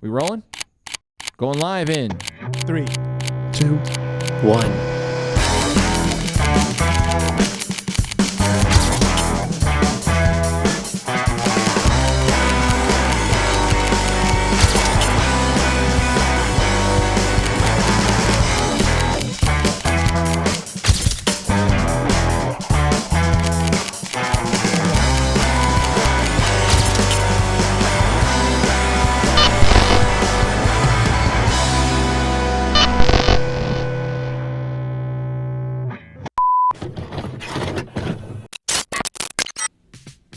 We rolling? Going live in 3, 2, 1.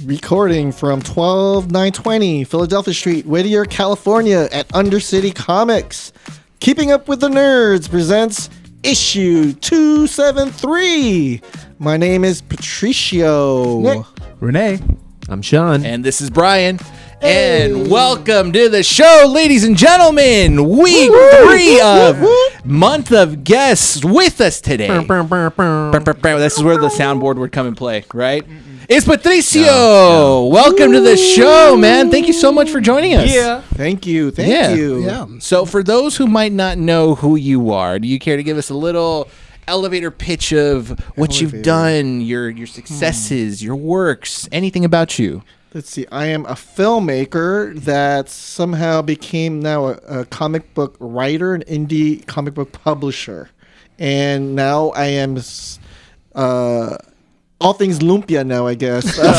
Recording from 12920 Philadelphia Street, Whittier, California at Undercity Comics. Keeping Up with the Nerds presents issue 273. My name is Patricio. Nick. Rene. I'm Sean. and this is Bryan. And welcome to the show, ladies and gentlemen. Week 3 of Month of Guests with us today. This is where the soundboard would come and play, right? It's Patricio. No. Welcome to the show, man. Thank you so much for joining us. Yeah. Thank you. Thank you. Yeah. So for those who might not know who you are, do you care to give us a little elevator pitch of what you've done, your successes, your works, anything about you? Let's see. I am a filmmaker that somehow became now a comic book writer, an indie comic book publisher. And now I am all things Lumpia now, I guess. I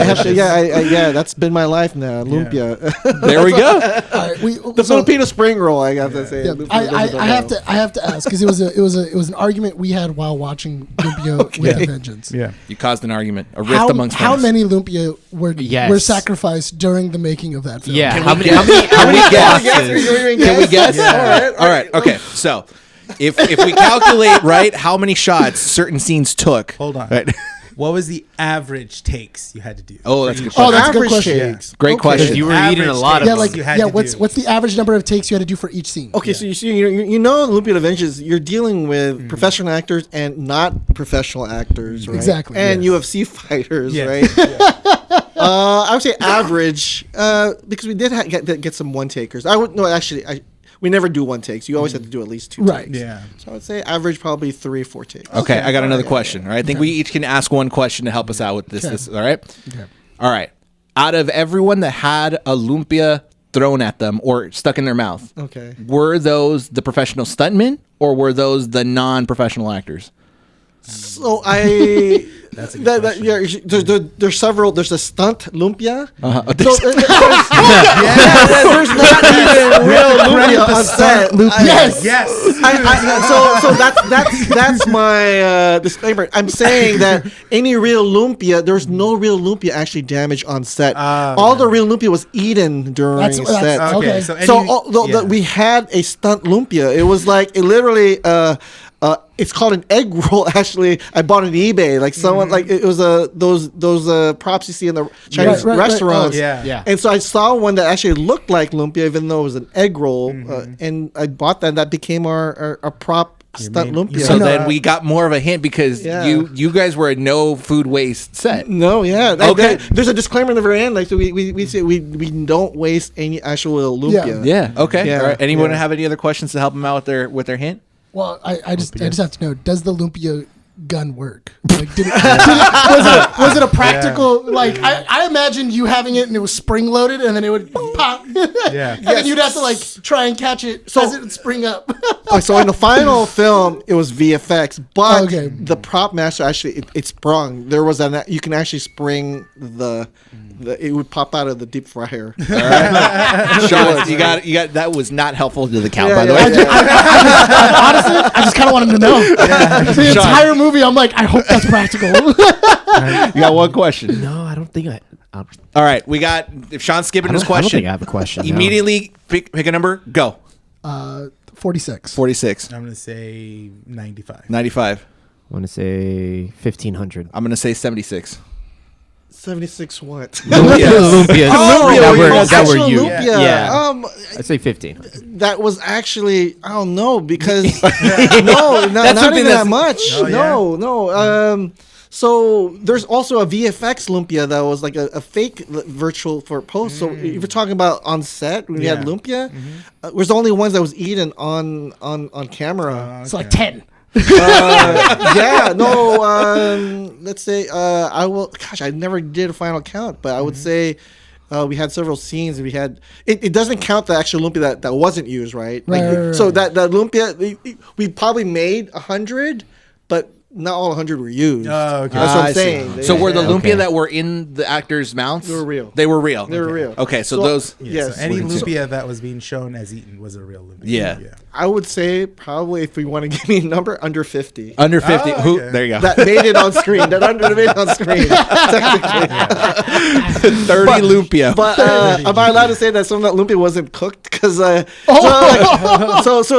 have to, yeah, that's been my life now, Lumpia. There we go. The Filipino spring roll, I have to say. Yeah. I have to ask because it was an argument we had while watching Lumpia with a Vengeance. Yeah, you caused an argument, a rift amongst how friends. many Lumpia were sacrificed during the making of that film? Yeah. How many guesses? Can we guess? All right. Okay. So, if we calculate right how many shots certain scenes took. Hold on. Right? What was the average takes you had to do? Oh, that's a good Oh, question. that's a good Average question. takes. Great question. You were eating a lot of Yeah, them. like You had to what's do. the average number of takes you had to do for each scene? Okay, so you see, you know, Lumpia Adventures, you're dealing with professional actors and not professional actors, right? Exactly, And yes. UFC fighters, Yes. right? I would say average, because we did get some one takers. We never do one takes. You always have to do at least two Right. takes. Yeah. So I would say average probably 3 or 4 takes. Okay, I got another question. All right, I think we each can ask one question to help us out with this. Okay. All right. Okay. All right. Out of everyone that had a lumpia thrown at them or stuck in their mouth, Okay. were those the professional stuntmen or were those the non-professional actors? So I. That's a good question. There's several. There's a stunt lumpia. Uh-huh. So, there's not even real lumpia on set. Yes. Yes. So that's my disclaimer. I'm saying that any real lumpia, there's no real lumpia actually damaged on set. All the real lumpia was eaten during set. Okay. Okay. So, Although we had a stunt lumpia, it was like it literally. It's called an egg roll. Actually, I bought it on eBay. Like someone, like it was those props you see in the Chinese Right. restaurants. Oh, yeah. Yeah. And so I saw one that actually looked like lumpia, even though it was an egg roll. And I bought that. And that became our prop stunt lumpia. So then we got more of a hint because Yeah. you guys were a no food waste set. No, yeah. Okay. There's a disclaimer in the very end. Like, so we say we don't waste any actual lumpia. Yeah. Okay. Yeah, All right. Anyone yeah. have any other questions to help them out with their hint? Well, I just have to know: does the Lumpia gun work? Like, was it a practical? Like, I imagine you having it and it was spring loaded, and then it would pop. Yeah. And then you'd have to like try and catch it as it would spring up. So in the final film, it was VFX, but Okay. the prop master actually it sprung. There was you can actually spring the it would pop out of the deep fryer. Sean, you got that was not helpful to the count, Yeah, by the yeah, way. Honestly, I just kind of wanted to know. The entire movie, I'm like, I hope that's practical. You got one question. No, I don't think All right, we got if Sean's skipping his I don't question, think I have a question. no. immediately pick a number. Go. 46. 46, I'm gonna say 95. 95. I want to say 1,500. I'm gonna say 76. 76 what? Lumpias. That were you. Lumpia. Yeah. I'd say 15. That was actually I don't know because not even that much. Oh, yeah? No. So there's also a VFX Lumpia that was like a fake virtual for post. So if you're talking about on set, when we had Lumpia, was the only ones that was eaten on camera. It's like 10. Let's say I will. Gosh, I never did a final count, but I would say we had several scenes. We had it doesn't count the actual Lumpia that wasn't used, right? Right. So that Lumpia we probably made 100, but not all 100 were used. Oh, okay. That's what I I'm see. saying. So were the Lumpia Okay. that were in the actors' mouths? They were real. They were real. They were real. Okay, so those. Yes. So any lumpia that was being shown as eaten was a real lumpia. Yeah. I would say probably if we want to give me a number, under 50. Under 50. Oh, Who? okay. There you go. That made it on screen. That made it on screen. Technically. 30 Lumpia. But am I allowed to say that some of that lumpia wasn't cooked? Because so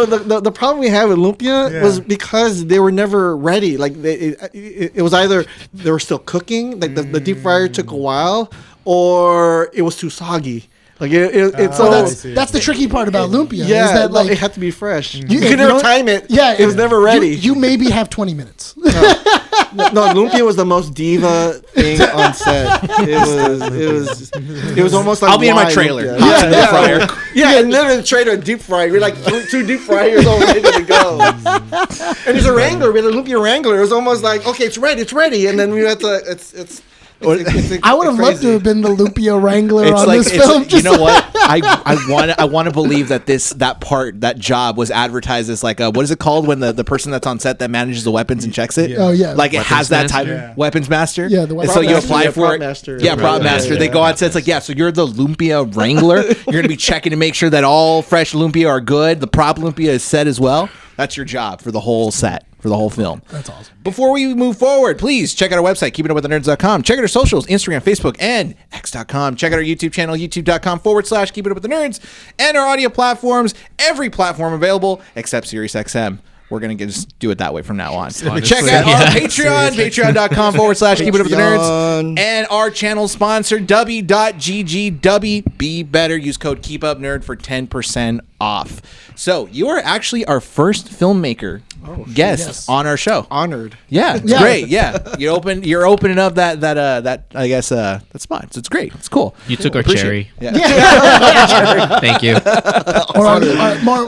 the problem we had with lumpia was because they were never ready. Like it was either they were still cooking, like the deep fryer took a while, or it was too soggy. Like it's So all. that's the tricky part about lumpia. Yeah, is that like it had to be fresh. You if could you never don't- time it. Yeah, it was never ready. You maybe have 20 minutes. No, lumpia was the most diva thing on set. It was almost like I'll be in my wine trailer. lumpia. Hot in the Yeah, fryer. yeah, and literally the trailer deep fryer. We're like two deep fryers all ready to go. And there's a Wrangler. We had a lumpia Wrangler. It was almost like, okay, it's ready, and then we had to. It's I would have loved to have been the lumpia wrangler It's on like this film. you know what? I want to believe that that job was advertised as like what is it called when the person that's on set that manages the weapons and checks it? Oh, yeah. like it has that type master? Yeah. weapons master. Yeah, the And so weapons you master. apply Yeah, for prop it. master. Yeah, prop master. They go on set. It's like so you're the lumpia wrangler. You're gonna be checking to make sure that all fresh lumpia are good. The prop lumpia is set as well. That's your job for the whole set. For the whole film. That's awesome. Before we move forward, please check out our website, keepitupwiththenerds.com. Check out our socials, Instagram, Facebook, and X.com. Check out our YouTube channel, youtube.com/keepitupwiththenerds. And our audio platforms, every platform available except SiriusXM. We're going to just do it that way from now on. Check out our Patreon, patreon.com/keepitupwiththenerds. And our channel sponsor, W.GG. Be better. Use code KEEPUPNERD for 10% off. So you are actually our first filmmaker guest on our show. honored. Yeah, it's great. Yeah, you're opening up that I guess that spot. So it's great. It's cool. You took our Appreciate cherry. it. Yeah. Thank you. Or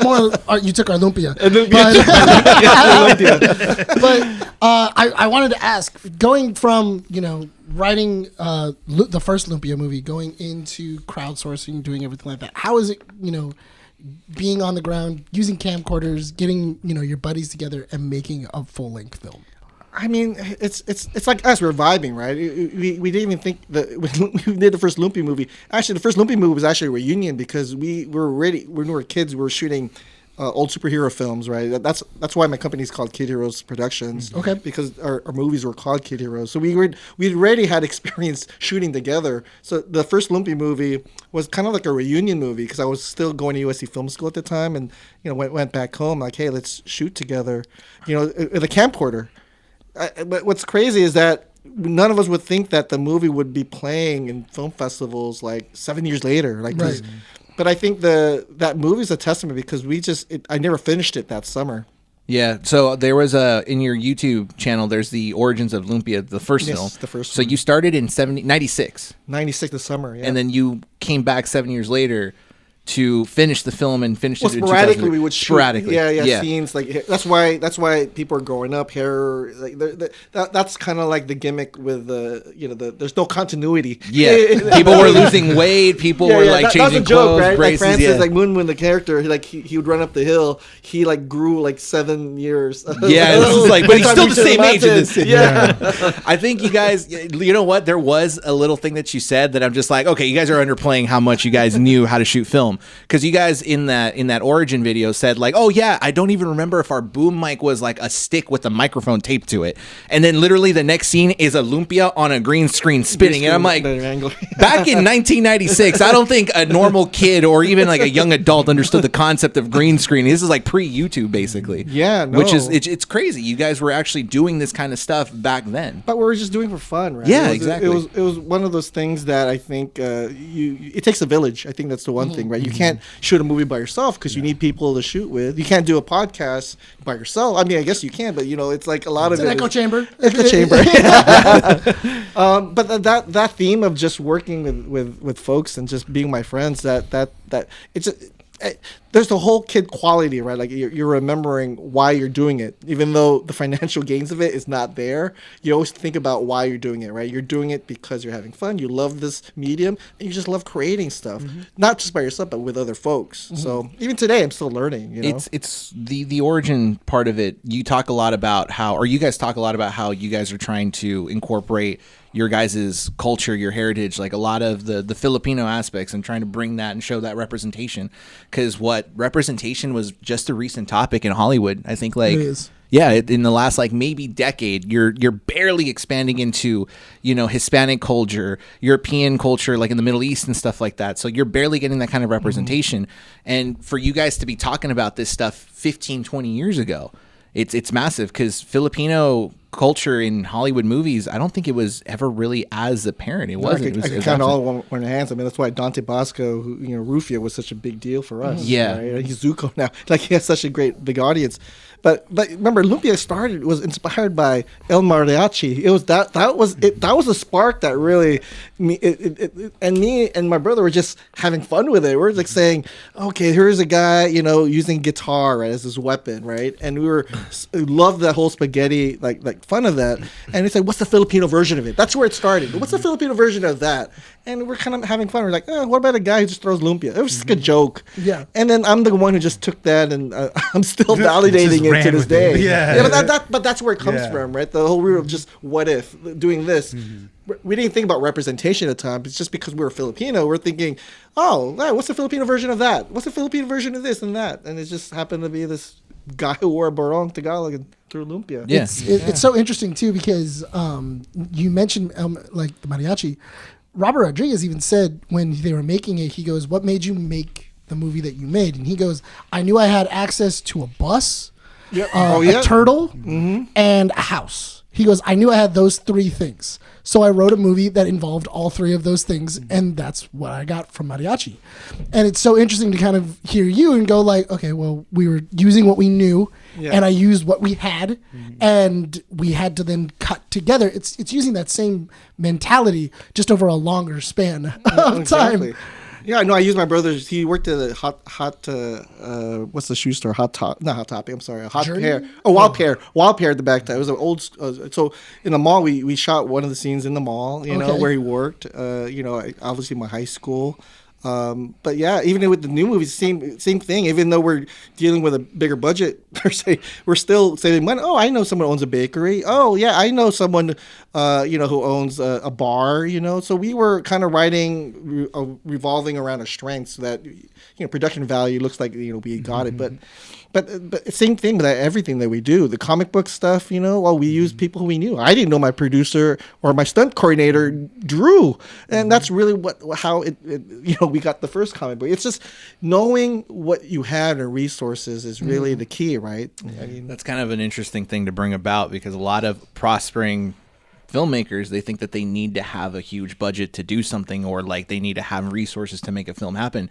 more, you took our lumpia. But I wanted to ask, going from writing the first Lumpia movie, going into crowdsourcing, doing everything like that, how is it being on the ground, using camcorders, getting your buddies together and making a full length film? I mean, it's like us. We're vibing, right? We didn't even think that when we did the first Lumpia movie. Actually, the first Lumpia movie was actually a reunion because we were ready when we were kids. We were shooting old superhero films, right? That's why my company's called Kid Heroes Productions. Okay. Because our movies were called Kid Heroes. So we'd already had experience shooting together. So the first Lumpia movie was kind of like a reunion movie because I was still going to USC Film School at the time, and went back home like, hey, let's shoot together, with a camcorder. But what's crazy is that none of us would think that the movie would be playing in film festivals like 7 years later. Right. But I think that movie is a testament because I never finished it that summer. Yeah, so there was in your YouTube channel, there's the origins of Lumpia, the first film. The first So one. you started in 96, 96 the summer, yeah. and then you came back 7 years later to finish the film and finish it in sporadically we would shoot. sporadically. Yeah, scenes like that's why people are growing up here. Like that's kind of like the gimmick with there's no continuity. Yeah, people were losing weight. People were like changing that's a joke, clothes, right? braces. Like Francis, yeah. like Moon, the character, he would run up the hill. He like grew like 7 years. Yeah, this is like, but he's still the same age in this. Yeah. I think you guys, you know what? There was a little thing that you said that I'm just like, okay, you guys are underplaying how much you guys knew how to shoot film, because you guys in that origin video said like, oh yeah, I don't even remember if our boom mic was like a stick with a microphone taped to it, and then literally the next scene is a lumpia on a green screen spinning, and I'm like, back in 1996, I don't think a normal kid or even like a young adult understood the concept of green screen. This is like pre-YouTube basically. Yeah, no. Which is it's crazy. You guys were actually doing this kind of stuff back then. But we were just doing it for fun, right? Yeah, it was, exactly. It was one of those things that I think it takes a village. I think that's the one thing, right? You can't shoot a movie by yourself because you need people to shoot with. You can't do a podcast by yourself. I mean, I guess you can, but it's like a lot of It's an echo chamber. Echo chamber. But that theme of just working with folks and just being my friends, that it's there's the whole kid quality, right? Like you're remembering why you're doing it, even though the financial gains of it is not there. You always think about why you're doing it, right? You're doing it because you're having fun. You love this medium, and you just love creating stuff, not just by yourself, but with other folks. So even today, I'm still learning. It's the origin part of it. You talk a lot about you guys talk a lot about how you guys are trying to incorporate your guys' culture, your heritage, like a lot of the Filipino aspects, and trying to bring that and show that representation. Because what representation was just a recent topic in Hollywood. I think It is. in the last maybe decade, you're barely expanding into Hispanic culture, European culture, like in the Middle East and stuff like that. So you're barely getting that kind of representation. And for you guys to be talking about this stuff 15, 20 years ago, it's massive, because Filipino culture in Hollywood movies, I don't think it was ever really as apparent. It wasn't. I could count all on the hands. I mean, that's why Dante Bosco, Rufio, was such a big deal for us. Yeah. Right? He's Zuko now. Like, he has such a big audience. But remember, Lumpia was inspired by El Mariachi. It was that was a spark that really me and my brother were just having fun with it. We're like saying, okay, here's a guy using guitar, right, as his weapon, right? And we loved that whole spaghetti like fun of that. And we said, what's the Filipino version of it? That's where it started. What's the Filipino version of that? And we're kind of having fun. We're like, what about a guy who just throws lumpia? It was just like a joke. Yeah. And then I'm the one who just took that, and I'm still validating it to this day. But that's where it comes from, right? The whole rule of just what if doing this. We didn't think about representation at the time. It's just because we were Filipino. We're thinking, what's the Filipino version of that? What's the Filipino version of this and that? And it just happened to be this guy who wore a barong Tagalog and threw lumpia. Yeah. It's so interesting too, because you mentioned like the mariachi. Robert Rodriguez even said when they were making it, he goes, "What made you make the movie that you made?" And he goes, "I knew I had access to a bus, a turtle, and a house." He goes, "I knew I had those three things. So I wrote a movie that involved all three of those things, and that's what I got from Mariachi." And it's so interesting to kind of hear you and go like, okay, well, we were using what we knew, and I used what we had, and we had to then cut together. It's using that same mentality, just over a longer span of time. Yeah, no, I used my brother's. He worked at a hot what's the shoe store? Not Hot Topic. I'm sorry, Hot Journey? Pair. Oh, Wild Pair at the back. It was an old. So in the mall, we shot one of the scenes in the mall. Where he worked. Obviously my high school. But yeah, even with the new movies, same thing. Even though we're dealing with a bigger budget per se, we're still saving money. Oh, I know someone who owns a bakery. Oh yeah, I know someone, who owns a bar. So we were kind of revolving around our strengths so that production value looks like we got it, but same thing with everything that we do. The comic book stuff, we use people who we knew. I didn't know my producer or my stunt coordinator, Drew, and that's really how we got the first comic book. It's just knowing what you had and resources is really the key, right? I mean, that's kind of an interesting thing to bring about, because a lot of prospering filmmakers, they think that they need to have a huge budget to do something, or like they need to have resources to make a film happen.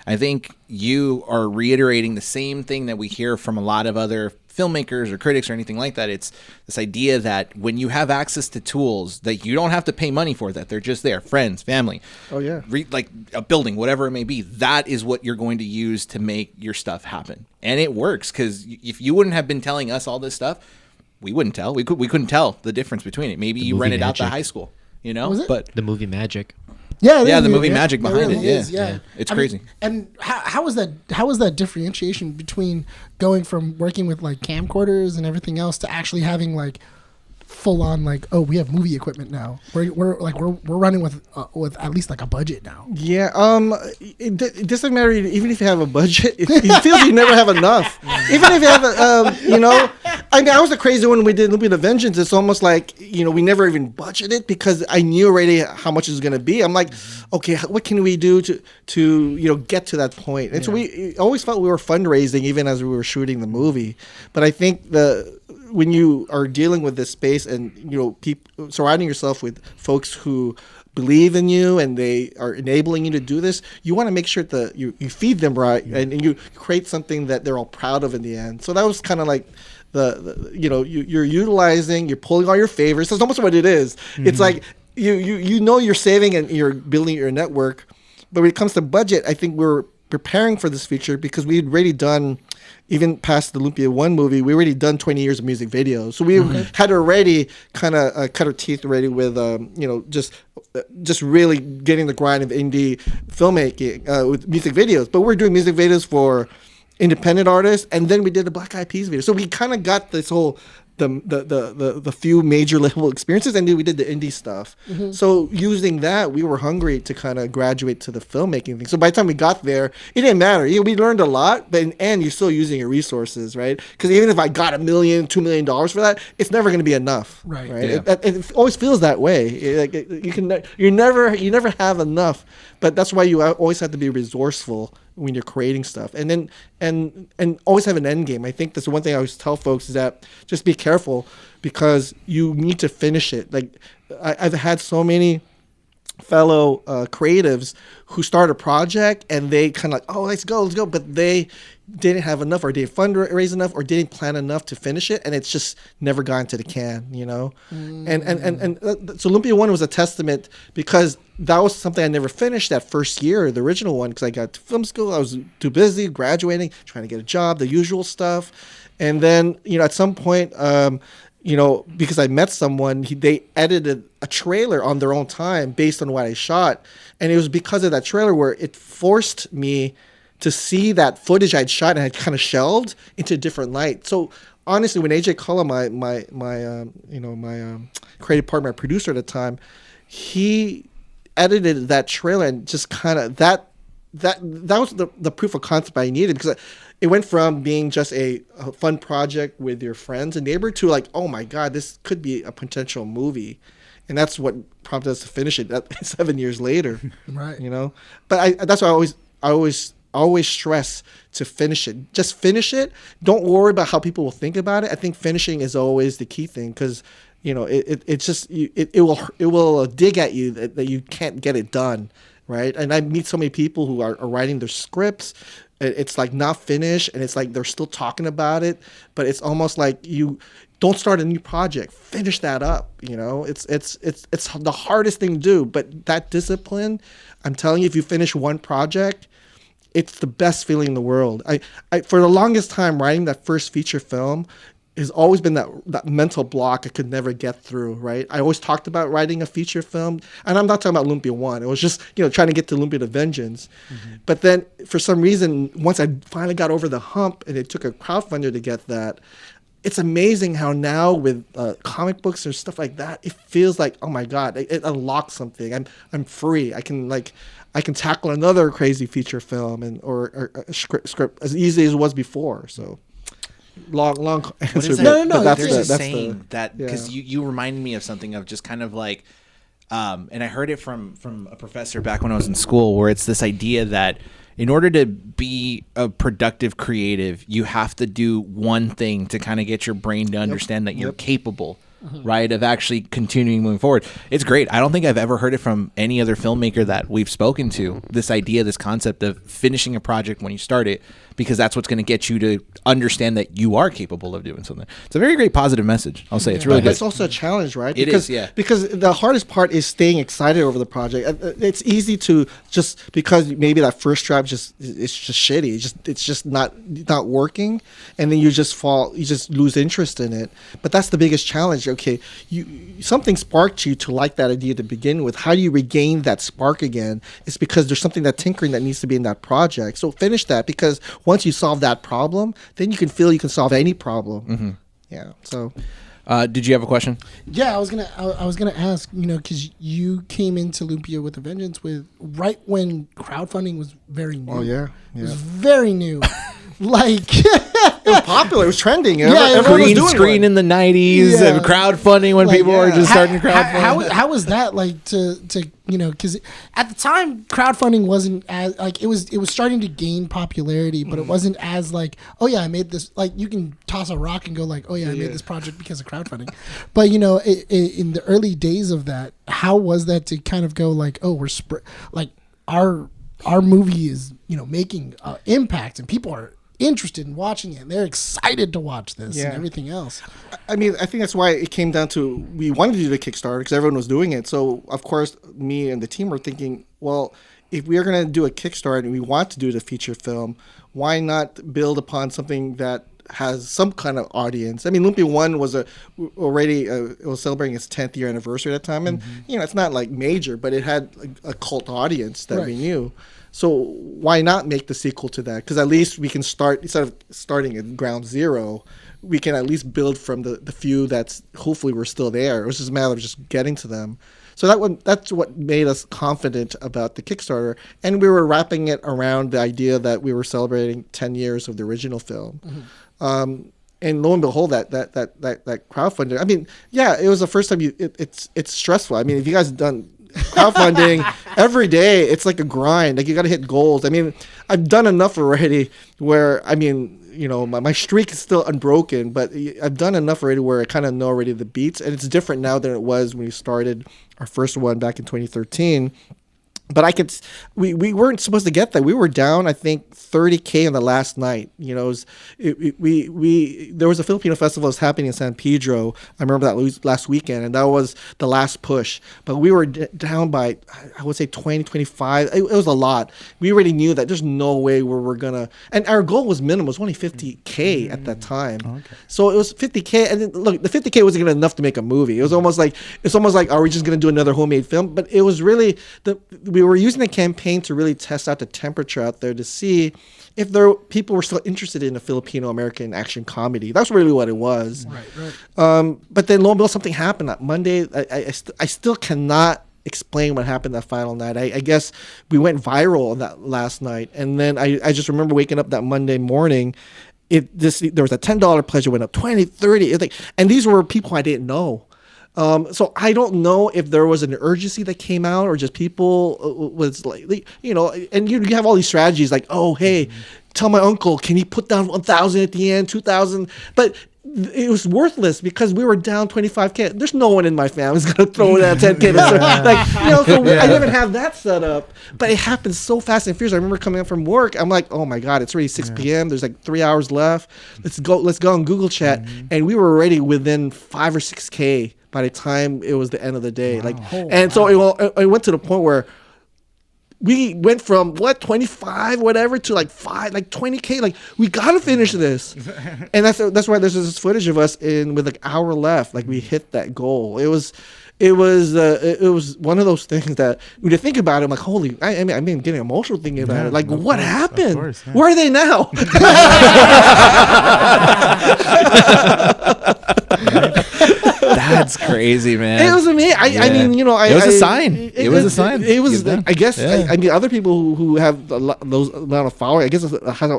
I think you are reiterating the same thing that we hear from a lot of other filmmakers or critics or anything like that. It's this idea that when you have access to tools that you don't have to pay money for, that they're just there, friends, family. Oh yeah. Like a building, whatever it may be, that is what you're going to use to make your stuff happen. And it works, because if you wouldn't have been telling us all this stuff, we wouldn't tell. We couldn't tell the difference between it. Maybe you rented out the high school, but The movie Magic. Yeah, the movie magic behind it. Is, yeah. It's crazy. And how was that differentiation between going from working with like camcorders and everything else to actually having like full on like, oh, we have movie equipment now. We're running with at least like a budget now. Yeah. It doesn't matter even if you have a budget. It feels you never have enough. Even if you have I mean, I was the crazy one when we did Lumpia the Vengeance. It's almost like we never even budgeted, because I knew already how much it was going to be. I'm like, okay, what can we do to get to that point? And so we always felt we were fundraising even as we were shooting the movie. But I think when you are dealing with this space and people surrounding yourself with folks who believe in you and they are enabling you to do this, you want to make sure that you feed them right and you create something that they're all proud of in the end. So that was kind of like you're utilizing, you're pulling all your favors. That's almost what it is. It's like you're saving and you're building your network. But when it comes to budget, I think we're preparing for this feature because we had already done, even past the Lumpia 1 movie, we already done 20 years of music videos. So we had already kind of cut our teeth already with, just really getting the grind of indie filmmaking with music videos. But we're doing music videos for independent artists, and then we did the Black Eyed Peas video. So we kind of got this whole the few major level experiences, and then we did the indie stuff. So using that, we were hungry to kind of graduate to the filmmaking thing. So by the time we got there, it didn't matter. We learned a lot, but in the end, you're still using your resources, right? Because even if I got $1 million, $2 million for that, it's never going to be enough, right? Yeah. It always feels that way. You never have enough, but that's why you always have to be resourceful when you're creating stuff, and then and always have an end game. I think that's the one thing I always tell folks is that just be careful because you need to finish it. Like I've had so many fellow creatives who start a project and they kind of like, oh, let's go, but they didn't have enough or didn't fundraise enough or didn't plan enough to finish it, and it's just never gone to the can, And so Lumpia 1 was a testament because that was something I never finished that first year, the original one, because I got to film school, I was too busy graduating, trying to get a job, the usual stuff, and then at some point, because I met someone, they edited a trailer on their own time based on what I shot, and it was because of that trailer where it forced me to see that footage I'd shot and had kind of shelved into a different light. So honestly, when AJ Cullen, my creative partner, my producer at the time, he edited that trailer and just kind of that was the proof of concept I needed, because it went from being just a fun project with your friends and neighbor to like, oh my God, this could be a potential movie. And that's what prompted us to finish it 7 years later. Right. But that's why I always stress to finish it. Just finish it. Don't worry about how people will think about it. I think finishing is always the key thing, because it will dig at you that you can't get it done, right? And I meet so many people who are writing their scripts. It's like not finished, and it's like they're still talking about it, but it's almost like you don't start a new project. Finish that up. It's the hardest thing to do, but that discipline, I'm telling you, if you finish one project, it's the best feeling in the world. I for the longest time, writing that first feature film has always been that mental block I could never get through, right? I always talked about writing a feature film, and I'm not talking about Lumpia 1. It was just, trying to get to Lumpia to Vengeance. But then, for some reason, once I finally got over the hump, and it took a crowdfunder to get that, it's amazing how now with comic books or stuff like that, it feels like, oh my God, it unlocks something. I'm free. I can tackle another crazy feature film or a script as easily as it was before. So long answer. What is that? No. There's a saying that, because you reminded me of something of just kind of like, and I heard it from a professor back when I was in school, where it's this idea that in order to be a productive creative, you have to do one thing to kind of get your brain to understand that you're capable, right, of actually continuing moving forward. It's great. I don't think I've ever heard it from any other filmmaker that we've spoken to, this idea, this concept of finishing a project when you start it, because that's what's going to get you to understand that you are capable of doing something. It's a very great positive message. I'll say it's really good. It's also a challenge, right? It is, yeah. Because the hardest part is staying excited over the project. It's easy to just, because maybe that first draft it's just shitty. It's just not working, and then you just lose interest in it. But that's the biggest challenge. Okay, something sparked you to like that idea to begin with. How do you regain that spark again? It's because there's something, that tinkering that needs to be in that project. So finish that, because once you solve that problem, then you can feel you can solve any problem. Yeah. So, did you have a question? Yeah, I was gonna ask, because you came into Lumpia with a Vengeance right when crowdfunding was very new. Oh yeah. It was very new. Like, It was popular. It was trending. Yeah, Everyone was Green doing screen one. in the 90s, Yeah. crowdfunding when Like, people were just starting to crowdfund. How was that like to because at the time crowdfunding wasn't as like it was starting to gain popularity, but it wasn't as like, oh yeah, I made this, like you can toss a rock and go like, oh yeah, I made this project because of crowdfunding. But in the early days of that, how was that to kind of go like, oh, we're like our movie is making impact and people are interested in watching it and they're excited to watch this and everything else. I mean, I think that's why it came down to we wanted to do the Kickstarter because everyone was doing it. So of course, me and the team were thinking, well, if we are going to do a Kickstarter and we want to do the feature film, why not build upon something that has some kind of audience? I mean, Lumpia 1 was already it was celebrating its 10th year anniversary at that time, and it's not like major, but it had a cult audience that we knew. So why not make the sequel to that? Because at least we can start, instead of starting at ground zero, we can at least build from the few that's hopefully we're still there. It was just a matter of just getting to them. So that's what made us confident about the Kickstarter. And we were wrapping it around the idea that we were celebrating 10 years of the original film. And lo and behold, that crowdfunding, I mean, yeah, it was the first time it's stressful. I mean, if you guys have done crowdfunding every day, it's like a grind. Like you got to hit goals. I mean, I've done enough already where, I mean, my streak is still unbroken, but I've done enough already where I kind of know already the beats, and it's different now than it was when we started our first one back in 2013. But we weren't supposed to get that. We were down, I think, 30K on the last night. There was a Filipino festival that was happening in San Pedro. I remember that last weekend, and that was the last push. But we were down by, I would say, 20, 25. It was a lot. We already knew that there's no way where we're going to, and our goal was minimum. It was only 50K at that time. Okay. So it was 50K, and then, look, the 50K wasn't enough to make a movie. It was almost like, are we just going to do another homemade film? But it was really, we were using the campaign to really test out the temperature out there to see if people were still interested in a Filipino-American action comedy. That's really what it was. Right. But then lo and behold, something happened that Monday. I still cannot explain what happened that final night. I guess we went viral on that last night. And then I just remember waking up that Monday morning. There was a $10 pledge that went up, 20, 30. And these were people I didn't know. So I don't know if there was an urgency that came out or just people was like, and you have all these strategies like, oh, hey, tell my uncle, can he put down 1,000 at the end, 2,000? But it was worthless because we were down 25K. There's no one in my family who's going to throw that 10K. I didn't have that set up, but it happened so fast and furious. I remember coming up from work. I'm like, oh my God, it's already 6 p.m. There's like 3 hours left. Let's go on Google Chat. And we were already within 5 or 6K by the time it was the end of the day. Wow. So it went to the point where we went from 25 whatever to like 20K. Like, we gotta finish this. And that's why there's this footage of us with like an hour left. Like, we hit that goal. It was one of those things that when you think about it, I'm like, holy, I mean getting emotional thinking about it. Like, what happened? Course, Where are they now? That's crazy, man. It was amazing. I mean, it was a sign. It was a sign. It was. I guess. Yeah. I mean, other people who have those amount of followers, I guess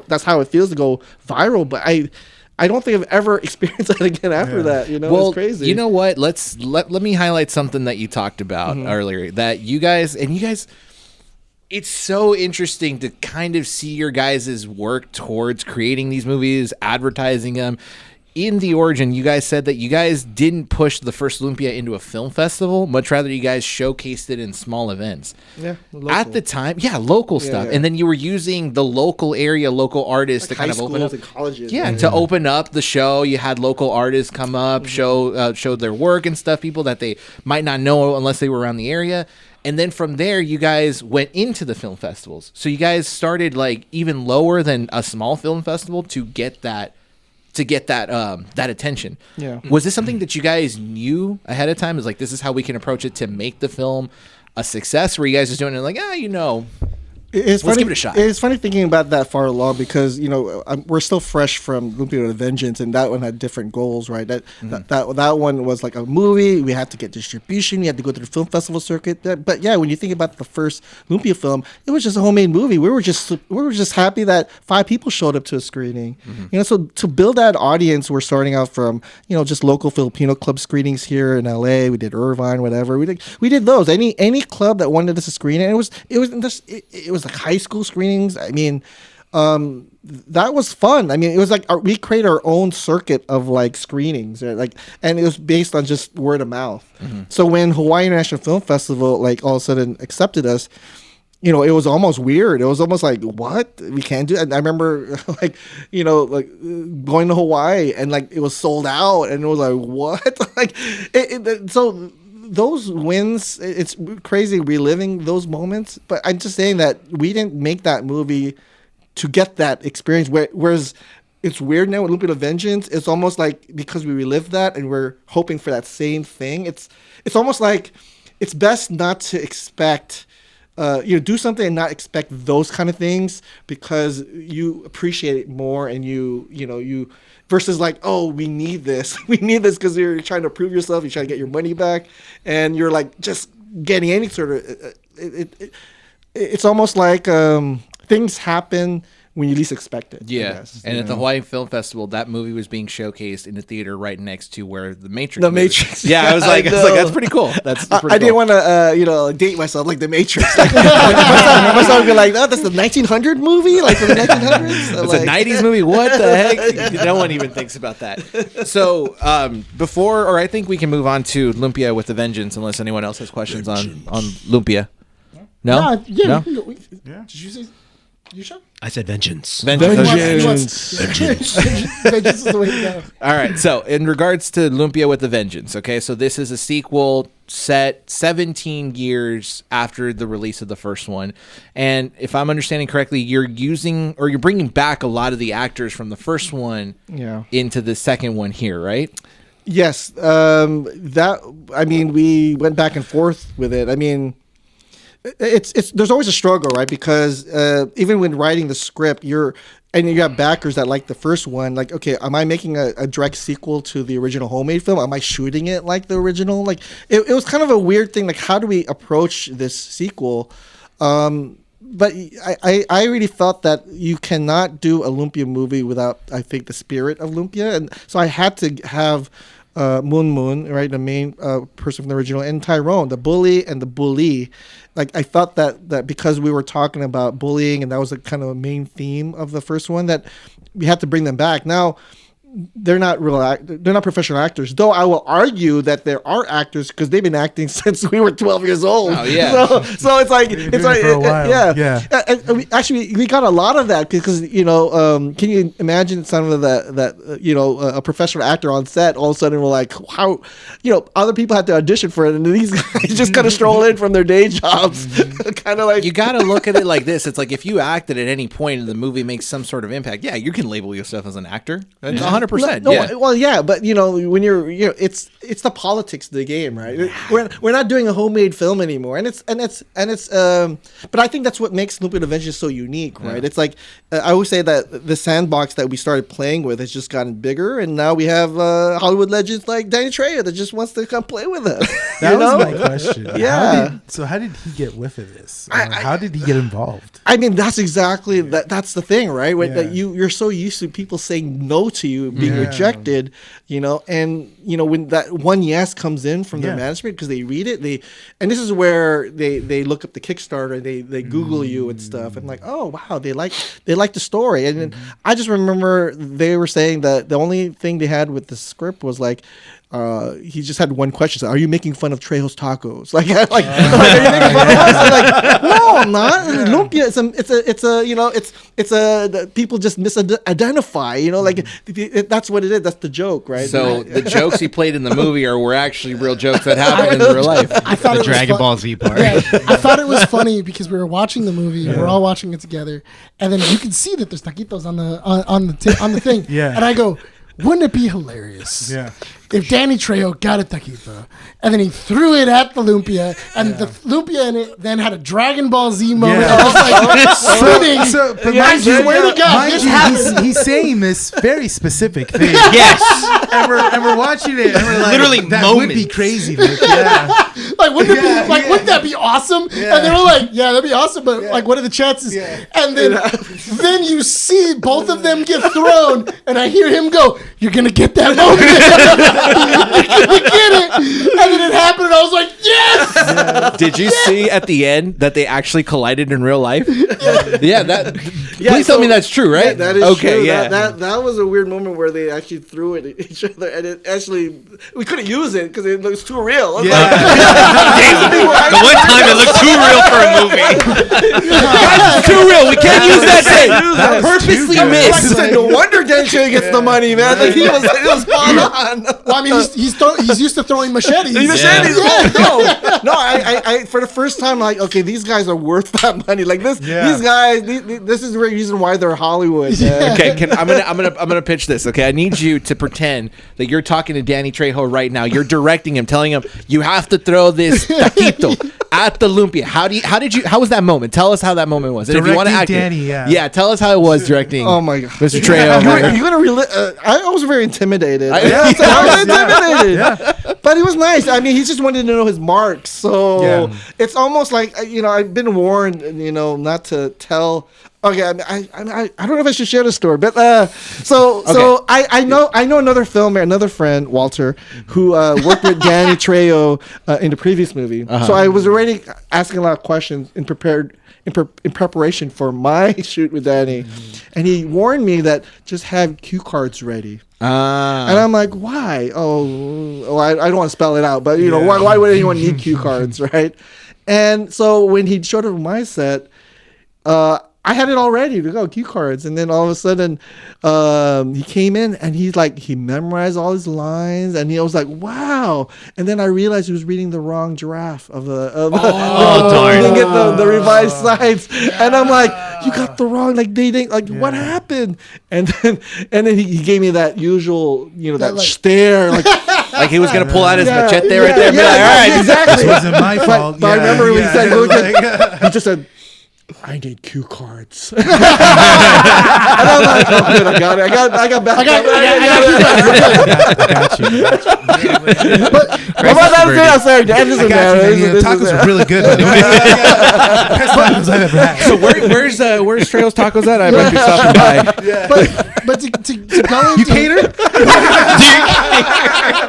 that's how it feels to go viral. But I don't think I've ever experienced that again after that. Well, it's crazy. You know what? Let me highlight something that you talked about earlier. That you guys. It's so interesting to kind of see your guys' work towards creating these movies, advertising them. In the origin, you guys said that you guys didn't push the first Lumpia into a film festival, much rather you guys showcased it in small events. Yeah, local. At the time, local stuff. Yeah. And then you were using the local area, local artists to kind of open up. And colleges. Yeah, to open up the show. You had local artists come up, show their work and stuff, people that they might not know unless they were around the area. And then from there, you guys went into the film festivals. So you guys started like even lower than a small film festival to get that attention. Yeah. Was this something that you guys knew ahead of time? Is like, this is how we can approach it to make the film a success? Were you guys just doing it like, It's Let's funny, give it a shot. It's funny thinking about that far along because we're still fresh from Lumpia with a Vengeance, and that one had different goals, right? That one was like a movie. We had to get distribution. We had to go to the film festival circuit. But yeah, when you think about the first Lumpia film, it was just a homemade movie. We were just happy that 5 people showed up to a screening. So to build that audience, we're starting out from just local Filipino club screenings here in LA. We did Irvine, whatever. We did those. Any club that wanted us to screen it. It was like high school screenings. I mean, that was fun. I mean, it was like we created our own circuit of like screenings, and it was based on just word of mouth. So when Hawaii International Film Festival like all of a sudden accepted us, it was almost weird. It was almost like, what? We can't do it. And I remember going to Hawaii and like it was sold out, and it was like, what? So those wins, it's crazy reliving those moments. But I'm just saying that we didn't make that movie to get that experience. Whereas it's weird now with Lumpia the Vengeance. It's almost like because we relived that and we're hoping for that same thing. It's almost like it's best not to expect. Do something and not expect those kind of things because you appreciate it more, and you versus like, oh, we need this because you're trying to prove yourself, you're trying to get your money back, and you're like just getting any sort of it's almost like things happen when you least expect it. Yeah, and at the Hawaii Film Festival, that movie was being showcased in the theater right next to where The Matrix. The Matrix. Yeah, I was like, that's pretty cool. That's pretty cool. I didn't want to, date myself like The Matrix. Like, my son would be like, "Oh, that's the 1900 movie, like from the 1900s." It's a 90s movie. What the heck? No one even thinks about that. So I think we can move on to Lumpia with the Vengeance, unless anyone else has questions on Lumpia. No. Yeah. No? Did you say? You sure? I said vengeance. Vengeance is the way to go. All right. So, in regards to Lumpia with the Vengeance, okay, so this is a sequel set 17 years after the release of the first one. And if I'm understanding correctly, you're bringing back a lot of the actors from the first one into the second one here, right? Yes. We went back and forth with it. I mean, it's there's always a struggle, right? Because even when writing the script, you have backers that like the first one. Like, okay, am I making a direct sequel to the original homemade film? Am I shooting it like the original? Like, it was kind of a weird thing. Like, how do we approach this sequel? But I really felt that you cannot do a Lumpia movie without, I think, the spirit of Lumpia, and so I had to have Moon, right, the main person from the original, and Tyrone, the bully and the bully. Like, I thought that because we were talking about bullying and that was a kind of a main theme of the first one, that we had to bring them back. Now, they're not professional actors, though I will argue that there are actors because they've been acting since we were 12 years old. Oh yeah. So it's like for a while. And we got a lot of that because can you imagine some of a professional actor on set all of a sudden we're like, how other people had to audition for it and these guys just kind of stroll in from their day jobs, kind of like. You got to look at it like this. It's like if you acted at any point and the movie makes some sort of impact, yeah, you can label yourself as an actor. 100%. Well, yeah, but when you're it's the politics of the game, right? We're not doing a homemade film anymore, and it's but I think that's what makes Lumpia the Vengeance so unique, right? It's like I always say that the sandbox that we started playing with has just gotten bigger, and now we have Hollywood legends like Danny Trejo that just wants to come play with us. That was my question. Yeah. How did he get whiff of this? How did he get involved? I mean, that's exactly that's the thing, right? That you're so used to people saying no to you, being rejected, and when that one yes comes in from their management because they read it, and this is where they look up the Kickstarter, they Google you and stuff, and like, oh wow, they like the story, and then I just remember they were saying that the only thing they had with the script was like. He just had one question. So, are you making fun of Trejo's tacos? Like, are you making fun of us? Like, no, I'm not. Lumpia, people just misidentify. That's what it is. That's the joke, right? So the jokes he played in the movie were actually real jokes that happened in real life. I thought the Dragon Ball Z part. Yeah, I thought it was funny because we were watching the movie. We're all watching it together, and then you can see that there's taquitos on the thing. Yeah. And I go, wouldn't it be hilarious if Danny Trejo got a taquito and then he threw it at the lumpia and the lumpia in it then had a Dragon Ball Z moment, Yeah. I was like swimming. But I swear to God, mind this you, happened. he's saying this very specific thing. Yes. And we're watching it, and we're like, Literally that would be moments. crazy. Like, yeah. Like, wouldn't it be Yeah, like, yeah. wouldn't that be awesome? Yeah. And they were like, yeah, that'd be awesome, but like, what are the chances? Yeah. And then you see both of them get thrown, and I hear him go, "You're gonna get that moment. You're gonna get it." And then it happened, and I was like, "Yes!" Did you see at the end that they actually collided in real life? Yeah, that. Please tell me that's true, right? Yeah, that is okay. true. Yeah, That was a weird moment where they actually threw it at each other, and it actually we couldn't use it because it looks too real. It's like, The one time it looked too real for a movie. it's too real. We can't use that thing. That was Purposely like, missed. no wonder Dan Shay gets the money, man. Like, it was spot on. Well, I mean, he's used to throwing machetes. No, I for the first time, like, okay, these guys are worth that money. Like this, these guys, this is the reason why they're Hollywood. Man. Okay, I'm gonna pitch this. Okay, I need you to pretend that you're talking to Danny Trejo right now. You're directing him, telling him you have to throw this taquito at the lumpia. How was that moment? Tell us how that moment was. And if you want to act Danny, it, yeah, tell us how it was directing. Oh my God, Mr. Trejo. You're gonna I was very intimidated. I was intimidated. But it was nice. I mean, he just wanted to know his marks. So it's almost like, I've been warned, not to tell. Okay, I don't know if I should share the story, but so I know another filmmaker, another friend, Walter, who worked with Danny Trejo in the previous movie. So I was already asking a lot of questions in preparation for my shoot with Danny, and he warned me that just have cue cards ready. And I'm like, why? I don't want to spell it out, but why would anyone need cue cards, right? And so when he showed up my set, I had it all ready to go, cue cards, and then all of a sudden, he came in and he memorized all his lines, and he was like, "Wow!" And then I realized he was reading the wrong draft of the. He didn't get the revised sides, and I'm like, "You got the wrong they didn't what happened?" And then he gave me that usual that stare like he was gonna pull out his machete right there. And be Yeah, like, all right, exactly. This wasn't my fault. But I remember when he said, he just said, I need cue cards. And I'm like, oh, good, I got it. I got back. I got you. But I'm sorry, Dan doesn't matter. The tacos are really good. Best tacos I've ever had. So where's Trejo's Tacos at? I might be stopping by. But to go into You cater?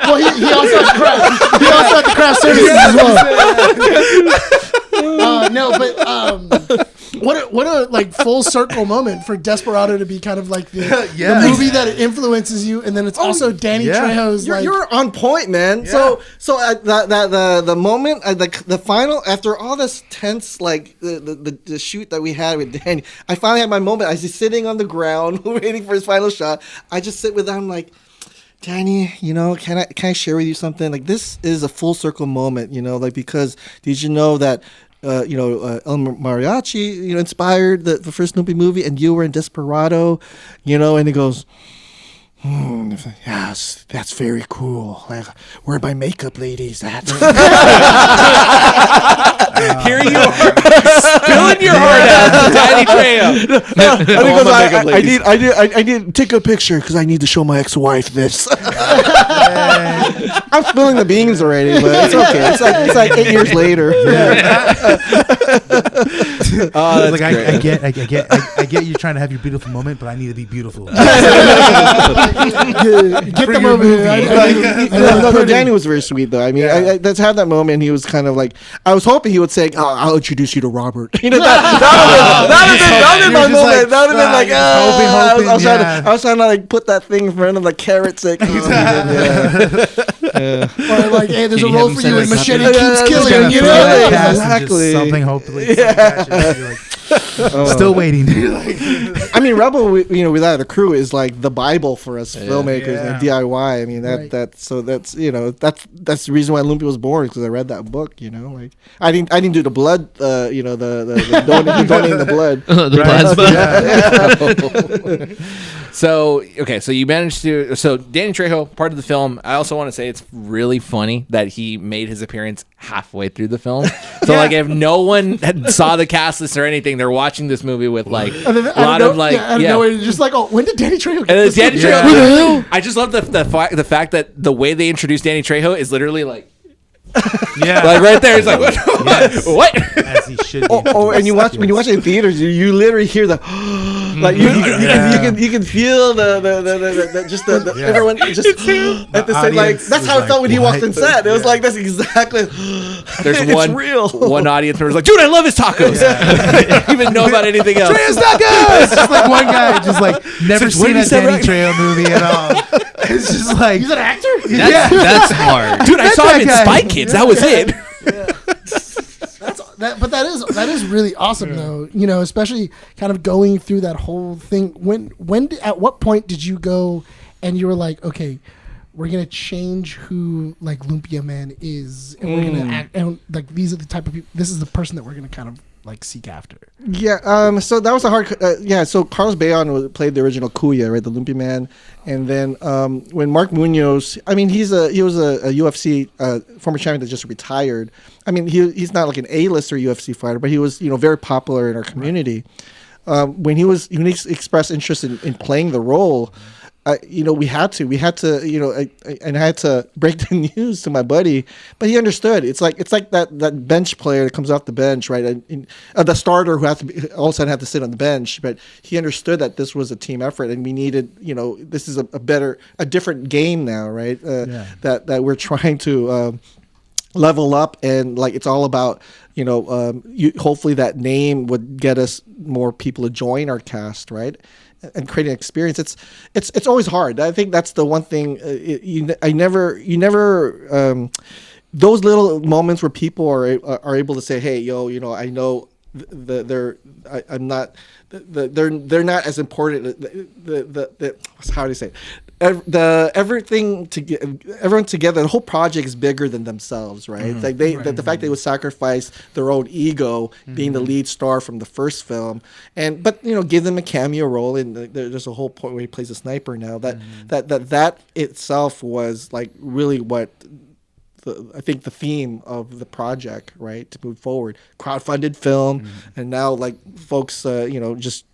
well, he also has craft. He also has the craft services as well. No, but what a full circle moment for Desperado to be kind of like the movie that influences you, and then it's also Danny Trejo's You're on point, man. Yeah. So the moment the final, after all this tense the shoot that we had with Danny, I finally had my moment. I was just sitting on the ground waiting for his final shot. I just sit with him like, Danny, can I share with you something? Like, this is a full circle moment, because did you know that El Mariachi, inspired the first Lumpia movie, and you were in Desperado, and he goes, yes, that's very cool. Where are my makeup ladies at? Here you are, spilling your heart out to Danny Trejo. And he goes, I need to take a picture because I need to show my ex-wife this. I'm spilling the beans already, but it's okay. It's like 8 years later. Oh, that's I great. get you trying to have your beautiful moment, but I need to be beautiful. get the moment. No, Danny was very sweet, though. I mean, let's have that moment. He was kind of like, I was hoping he would say, I'll introduce you to Robert. That would have been my moment. That would have been like, I was trying to put that thing in front of the carrots. Or hey, there's a role for you, and Machete keeps killing. Exactly. Something hopefully. Yeah. Still waiting. I mean, Rebel, without a crew is like the Bible for us filmmakers and DIY. I mean, that's the reason why Lumpia was born, because I read that book. Like I didn't do the blood. The donating the blood. The plasma. So you managed to. So Danny Trejo, part of the film. I also want to say it's really funny that he made his appearance halfway through the film. So like, if no one saw the cast list or anything, they're watching this movie with like a lot of like, just like, oh, when did Danny Trejo get and this? Danny Trejo. I just love the fact that the way they introduced Danny Trejo is literally like. Like right there, it's like what? As he should be. And when you watch it in theaters, you literally hear the like you can feel the everyone just at the same, like that's how it felt when he walked in set. It was like that's exactly. There's it's real. One audience member was like, dude, I love his tacos. I don't even know about anything else. Trejo's tacos. It's just like one guy just like never seen a Danny Trejo movie at all. It's just like, He's an actor? That's smart. Dude, I saw him in Spy Kids. That was it. But that is really awesome though. Especially kind of going through that whole thing. At what point did you go and you were like, okay, we're gonna change who like Lumpia Man is, and we're gonna act, and like these are the type of people. This is the person that we're gonna kind of like seek after. Yeah. So that was a hard. So Carlos Bayon played the original Kuya, right, the Lumpia Man, and then when Mark Munoz, I mean, he was a UFC former champion that just retired. I mean, he's not like an A-lister UFC fighter, but he was very popular in our community. When he expressed interest in playing the role. We had to, and I had to break the news to my buddy, but he understood. It's like that bench player that comes off the bench, right? And the starter who all of a sudden had to sit on the bench, but he understood that this was a team effort, and we needed, this is a different game now, right? That we're trying to level up, and like it's all about, hopefully that name would get us more people to join our cast, right? And creating an experience. It's always hard. I think that's the one thing. You never those little moments where people are able to say, hey, I know they're not as important. How do you say it? Everyone together, the whole project is bigger than themselves, right? It's like the fact they would sacrifice their own ego, being the lead star from the first film, but give them a cameo role, and there's a whole point where he plays a sniper now. That itself was like really what I think the theme of the project, right, to move forward. Crowdfunded film, and now like folks, just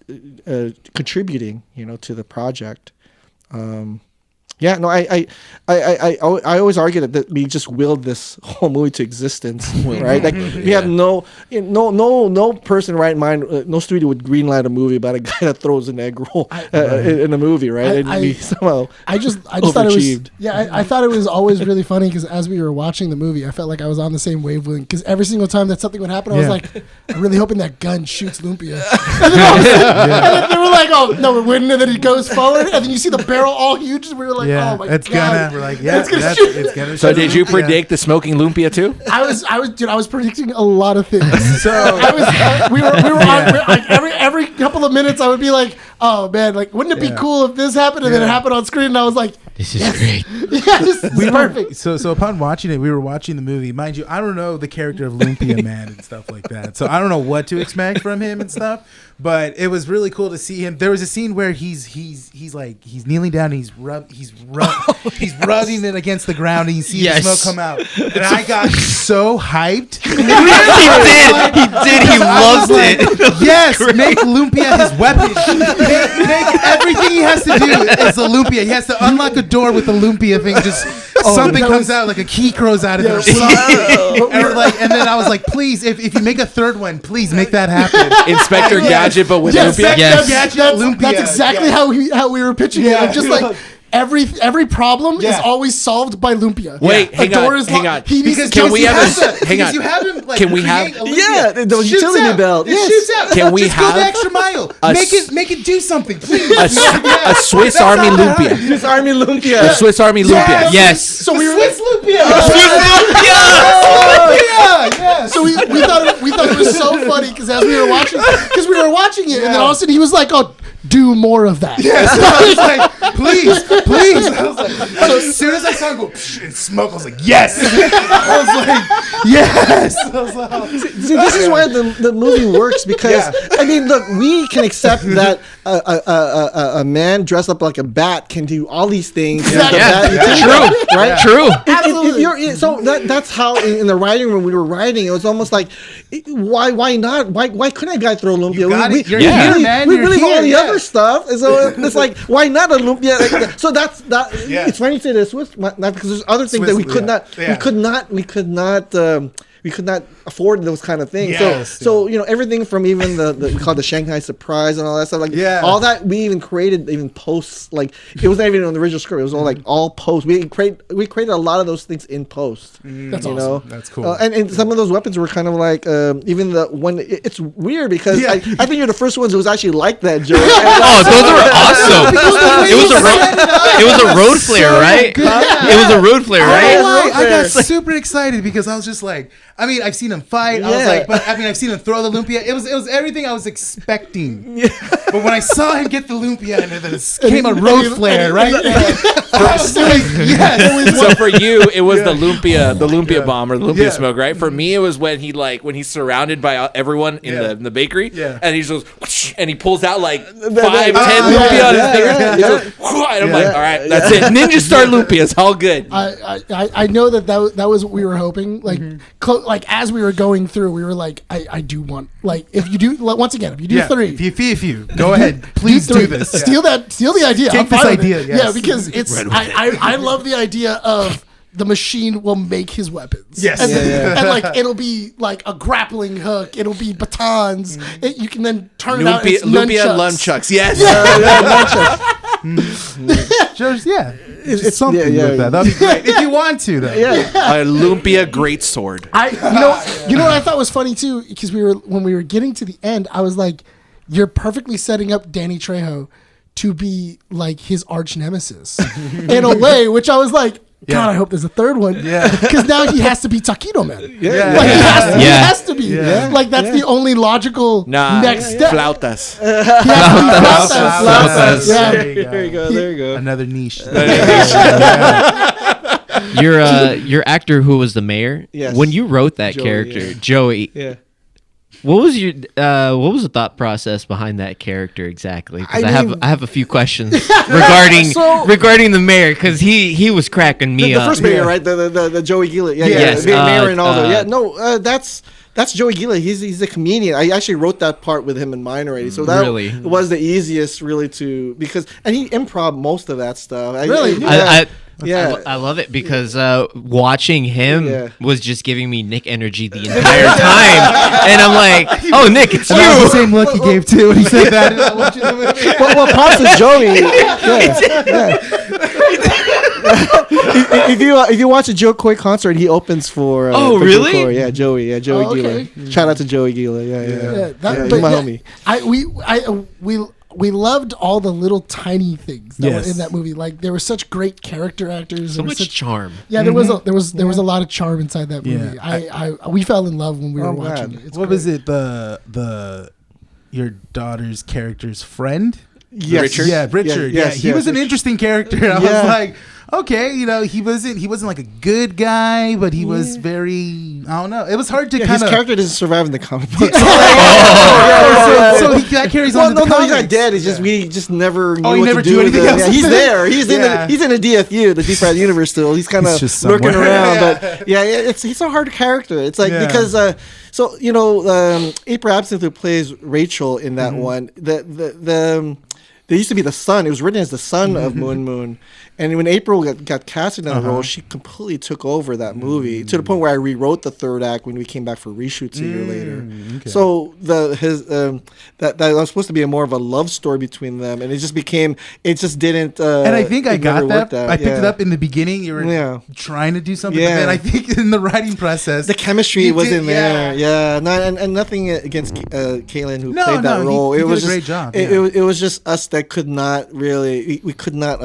contributing, to the project. I always argue that we just willed this whole movie to existence, right? Like we have no person right in mind, no studio would greenlight a movie about a guy that throws an egg roll in a movie, right? I thought it was I thought it was always really funny because as we were watching the movie, I felt like I was on the same wavelength because every single time that something would happen, I was like, I'm really hoping that gun shoots Lumpia. And then they were like, oh no, we're winning, and then he goes forward, and then you see the barrel all huge, and we were like, oh my god, we're like, it's gonna. So did you predict the smoking Lumpia too? I was predicting a lot of things. So we were on, like every couple of minutes I would be like, oh man, like wouldn't it be cool if this happened, and then it happened on screen, and I was like, this is great. This is perfect. So upon watching it, we were watching the movie. Mind you, I don't know the character of Lumpia Man and stuff like that, so I don't know what to expect from him and stuff. But it was really cool to see him. There was a scene where he's kneeling down, and he's rubbing it against the ground, and you see the smoke come out. And I got so hyped. He did. He loves it. Yes, make Lumpia his weapon. Make everything he has to do is a Lumpia. He has to unlock a door with the Lumpia thing. Just something comes out, like a key grows out of it or something. And then I was like, please, if you make a third one, please make that happen. Inspector Gadget, but with Lumpia. That's exactly how we were pitching it. I'm just like, every problem is Yeah. always solved by Lumpia. Wait, hang on. He needs to Can we have hang on. You have him like Can we create have- a Lumpia. Yeah, the Shoots utility out. belt. It Yes. shoots out. Can we Just go have the extra mile. a Make it do something, please. a Swiss Army Lumpia? Swiss Army A Lumpia. Swiss Army Lumpia. Yes. So we were Swiss Lumpia. Yeah. So we thought it was so funny because as we were watching it, and then all of a sudden he was like, "Oh, do more of that." Yes. I was like, please. I was like, so as soon as I saw him go and smoke, I was like, yes. I was like, yes. I was like, See, this is why the movie works because Yeah. I mean, look, we can accept that a man dressed up like a bat can do all these things. with the bat utility belt, right? True. So that's how in the writing room we were writing. It was almost like, why not? Why couldn't a guy throw a Lumpia? You got it. You're we here, really, man. we You're really here, all the yeah. other stuff. And so it's like, why not a Lumpia? Like, so that's that. Yeah. It's funny to say this with not because there's other things Swiss, that we could yeah. we could not afford those kind of things. Yes, So everything from even the we call the Shanghai Surprise and all that stuff, like all that we even created even posts. Like it wasn't even on the original script. It was all like all post. We created a lot of those things in post. That's you awesome. know, That's cool. and some of those weapons were kind of like even the one. It's weird because Yeah. I think you're the first ones who was actually like that, Joe. Oh, those were awesome. It was a road flare, right? It was a road flare, right? I got super excited because I was just like, I mean, I've seen him fight. I was Yeah. like, but I mean, I've seen him throw the Lumpia. It was everything I was expecting. But when I saw him get the Lumpia and then it came a road flare, right? I was like, yes. So for you, it was the Lumpia bomb or the Lumpia Yeah. smoke, right? For me, it was when he's surrounded by everyone in Yeah. the bakery, Yeah. and he just goes, and he pulls out like 5, 10 yeah, Lumpia on his yeah, finger. yeah, He yeah. goes, and I'm like, all right, that's it. Ninja Star Lumpia's all good. I know that was what we were hoping. Like, like as we were going through, we were like, I do want, like, if you do, once again, if you do Yeah. 3, If you go ahead, please do this. Steal the idea. Take I'm fine this with idea, it. yes. Yeah, because it's I love the idea of the machine will make his weapons. Yes. and, Yeah, and like it'll be like a grappling hook. It'll be batons. You can then turn it out. It's Lumpia and nunchucks. Nunchucks, yes. Just, it's something yeah, with that. That'd be great if you want to, though. A Lumpia great sword. You know what I thought was funny too, because when we were getting to the end, I was like, you're perfectly setting up Danny Trejo to be like his arch nemesis in a way, which I was like, God, I hope there's a third one. Yeah. Because now he has to be Taquito Man. Yeah. Like he Yeah. has to be. Yeah. Like that's the only logical next step. Flautas. He has to be Flautas. Yeah. There you go. Another niche. Your actor who was the mayor. Yes. When you wrote that Joey, character, yeah. Joey, Yeah. what was the thought process behind that character exactly? Because I have a few questions regarding the mayor, because he was cracking me The up. first mayor, right? The Joey Gillett. Yeah, Yes, the mayor and all that. uh, Yeah, no, that's Joey Gillett. He's a comedian. I actually wrote that part with him in mine already. So that Really? was the easiest really and he improv most of that stuff. Really? I love it because watching him Yeah. was just giving me Nick energy the entire time, and I'm like, "Oh, Nick, it's And that was you." the same look he gave too when he said that. I watched the movie. well, props to Joey. If you watch a Joe Coy concert, he opens for. Oh, for really? Joe Coy. Yeah, Joey. Yeah, Joey Oh, okay. Gillett. Shout out to Joey Gillett. Yeah. He's my homie. We loved all the little tiny things that Yes. were in that movie. Like there were such great character actors. So There was much such charm. Yeah, there was a lot of charm inside that movie. Yeah. We fell in love when we were I'm watching glad. it. It's What great. was it? Your daughter's character's friend? Yes. Richard? Yeah, Richard. Yes, He yes, was an yes. interesting character. I was like, okay, he wasn't like a good guy, but he was very, I don't know. It was hard to Yeah, kind his of. character doesn't survive in the comic books. So that carries on. Well, to the no, he's not comics. dead. It's just we just never knew he what never to do do with anything him. else. Yeah, he's there. He's Yeah. in the DFU, the Deep Fried Universe. Still, he's kind He's of just lurking somewhere. around. Yeah. But yeah, he's a hard character. It's like Yeah. because April Absinthe, who plays Rachel in that one, there used to be the son. It was written as the son of Moon. And when April got casted in that role, she completely took over that movie to the point where I rewrote the third act when we came back for reshoots a year later. Okay. So that was supposed to be more of a love story between them, and it just didn't. And I think I got that. I picked it Yeah. up in the beginning. You were trying to do something, but Yeah. then I think in the writing process, the chemistry you wasn't did- there. Yeah, no, and nothing against Kaylin who No, played that no, role. he It did was a great just, job, It was just us that could not really. We could not.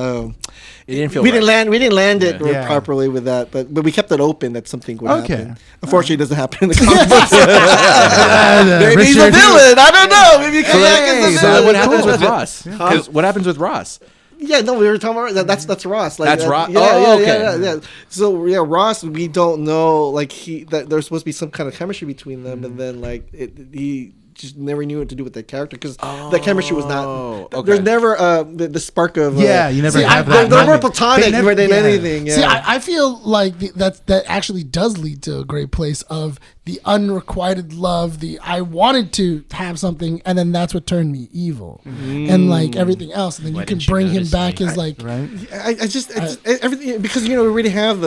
It didn't feel We right. didn't land it Yeah. properly with that, but we kept it open that something would Okay. happen. Unfortunately, it doesn't happen in the comic books. Maybe Richard, he's a villain. I don't know. Maybe So, Kaylin so is a what villain. happens Cool. with Ross? 'Cause what happens with Ross? Yeah, no, we were talking about that's Ross. Like, That's Ross? Yeah, Oh, yeah, okay. yeah. So yeah, Ross, we don't know like that there's supposed to be some kind of chemistry between them, and then like he just never knew what to do with that character because the chemistry was not. okay. There's never the spark of. you never See, have I- that. They're more moment. platonic They never- more than yeah. anything. Yeah. See, I feel like that actually does lead to a great place of the unrequited love. I wanted to have something, and then that's what turned me evil, and like everything else. And then Why you can didn't you bring him notice back me? as like. Right? I just everything because we already have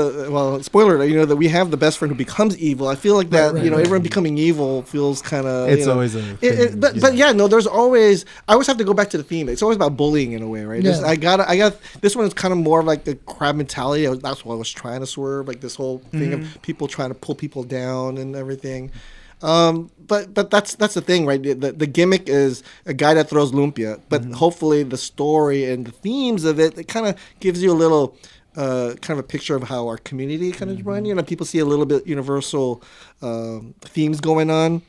spoiler alert, that we have the best friend who becomes evil. I feel like that Right, everyone becoming evil feels kind of It's always a thing, but no, there's always I always have to go back to the theme. It's always about bullying in a way, right? Yeah. I got this one is kind of more of like the crab mentality. That's what I was trying to swerve, like this whole thing of people trying to pull people down and everything. But that's the thing, right? The gimmick is a guy that throws lumpia, but hopefully the story and the themes of it kind of gives you a little kind of a picture of how our community kind of run. People see a little bit universal themes going on.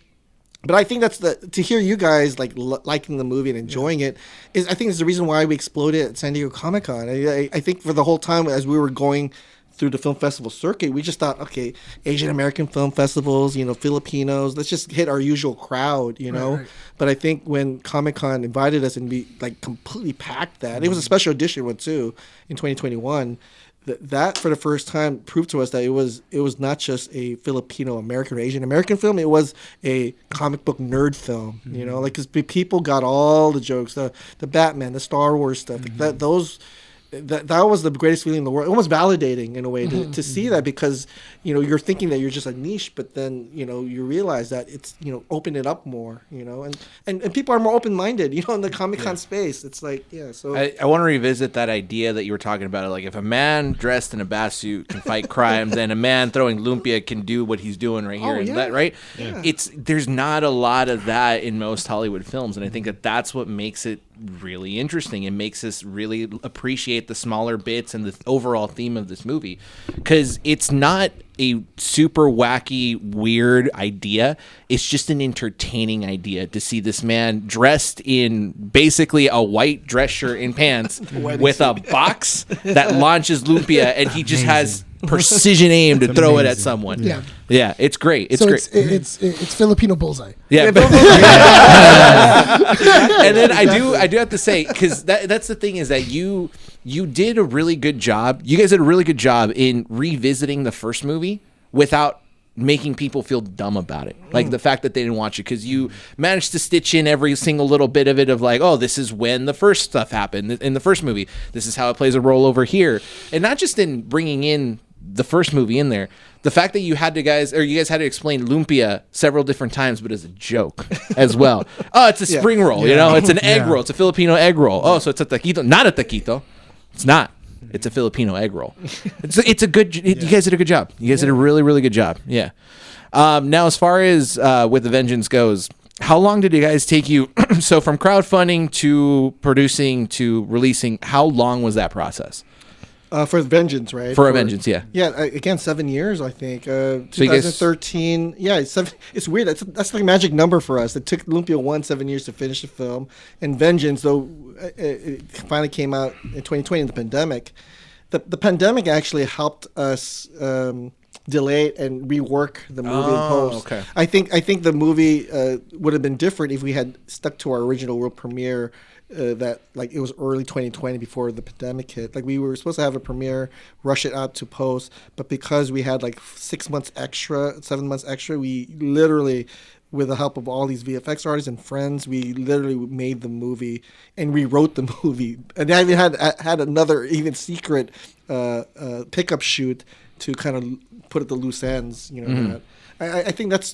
But I think that's to hear you guys liking the movie and enjoying it is I think it's the reason why we exploded at San Diego Comic-Con. I think for the whole time as we were going through the film festival circuit, we just thought, okay, Asian American film festivals, Filipinos, let's just hit our usual crowd, Right. But I think when Comic-Con invited us and we completely packed that, it was a special edition one too in 2021. That for the first time proved to us that it was not just a Filipino American or Asian American film. It was a comic book nerd film. Because people got all the jokes, the Batman, the Star Wars stuff. That was the greatest feeling in the world. Almost validating in a way to see that because you're thinking that you're just a niche, but then you realize that it's open it up more. And people are more open minded. In the Comic-Con space, it's like So I want to revisit that idea that you were talking about. Like if a man dressed in a bath suit can fight crime, then a man throwing lumpia can do what he's doing right here. That right? Yeah. There's not a lot of that in most Hollywood films, and I think that's what makes it really interesting. It makes us really appreciate the smaller bits and the overall theme of this movie because it's not a super wacky weird idea. It's just an entertaining idea to see this man dressed in basically a white dress shirt and pants with a box that launches lumpia and he just has precision aim to throw it at someone. Yeah, it's great. It's great. It's Filipino bullseye. Yeah. And then I do have to say, because that's the thing is that you did a really good job. You guys did a really good job in revisiting the first movie without making people feel dumb about it. Like the fact that they didn't watch it, because you managed to stitch in every single little bit of it of like, oh, this is when the first stuff happened in the first movie. This is how it plays a role over here. And not just in bringing in the first movie in there, the fact that you guys had to explain lumpia several different times, but as a joke as well. Oh, it's a spring roll, it's an egg roll. It's a Filipino egg roll. Oh, so it's a taquito, not a taquito. It's not. It's a Filipino egg roll. It's a good. You guys did a good job. You guys did a really, really good job. Yeah. Now, as far as with The Vengeance goes, how long did you guys take you? So from crowdfunding to producing to releasing, how long was that process? For Vengeance, right? For Vengeance, yeah. Yeah, again, 7 years, I think. you guys- 2013. It's weird. That's like a magic number for us. It took Lumpia 7 years to finish the film. And Vengeance, though, it finally came out in 2020 in the pandemic. The pandemic actually helped us delay it and rework the movie in post. Okay. I think the movie would have been different if we had stuck to our original world premiere. That it was early 2020 before the pandemic hit. We were supposed to have a premiere, rush it out to post, but because we had 6 months extra, 7 months extra, we literally with the help of all these VFX artists and friends, we literally made the movie and rewrote the movie. And I even had another even secret pickup shoot to kind of put at the loose ends. I think that's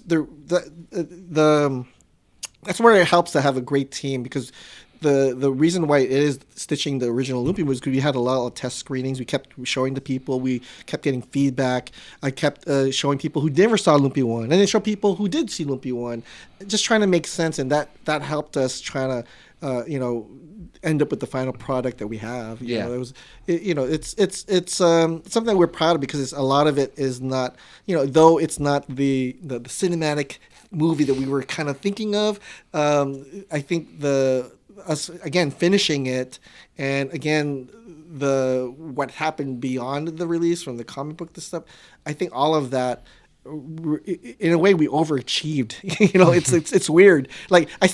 that's where it helps to have a great team, because the reason why it is stitching the original Lumpia was because we had a lot of test screenings. We kept showing to people. We kept getting feedback. I kept showing people who never saw Lumpia 1, and then show people who did see Lumpia 1, just trying to make sense, and that helped us trying to end up with the final product that we have. It's something that we're proud of, because a lot of it is not, though it's not the cinematic movie that we were kind of thinking of. I think us again finishing it, and again what happened beyond the release from the comic book, this stuff, I think all of that, in a way, we overachieved. It's weird. Like I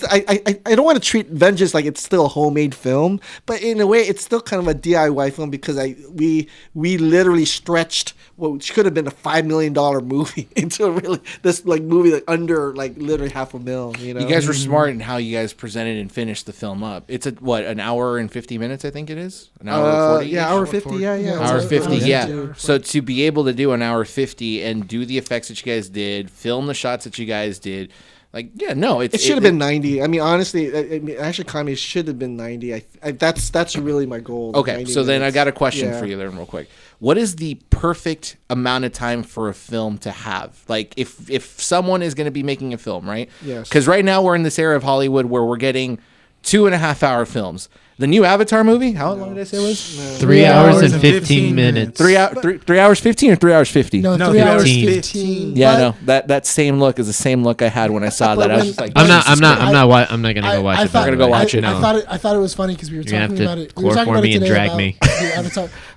don't want to treat Vengeance like it's still a homemade film, but in a way, it's still kind of a DIY film, because we literally stretched what could have been a $5 million movie into this movie under literally $500,000. You guys were smart in how you guys presented and finished the film up. It's an hour and 50 minutes, I think it is. An hour 40. Yeah, hour 50. Yeah. Hour 50. Yeah. So to be able to do an hour 50 and do the effects that you guys did, film the shots that you guys did, it should have been 90. I mean, honestly, actually, comedy should have been 90. That's really my goal. Okay, so then I got a question for you there, real quick. What is the perfect amount of time for a film to have? Like, if someone is going to be making a film, right? Yes. Because right now we're in this era of Hollywood where we're getting 2.5 hour films. The new Avatar movie, how long did I say it was? 3 hours and 15 minutes. 3 hours 15 or 3 hours 50? No, 3 hours 15. Yeah, no, that same look is the same look I had when I saw that. I was just like, I'm not gonna go watch it. I'm gonna go watch it now. I thought it was funny because we were talking about it. We were chloroform talking about me it and today drag me.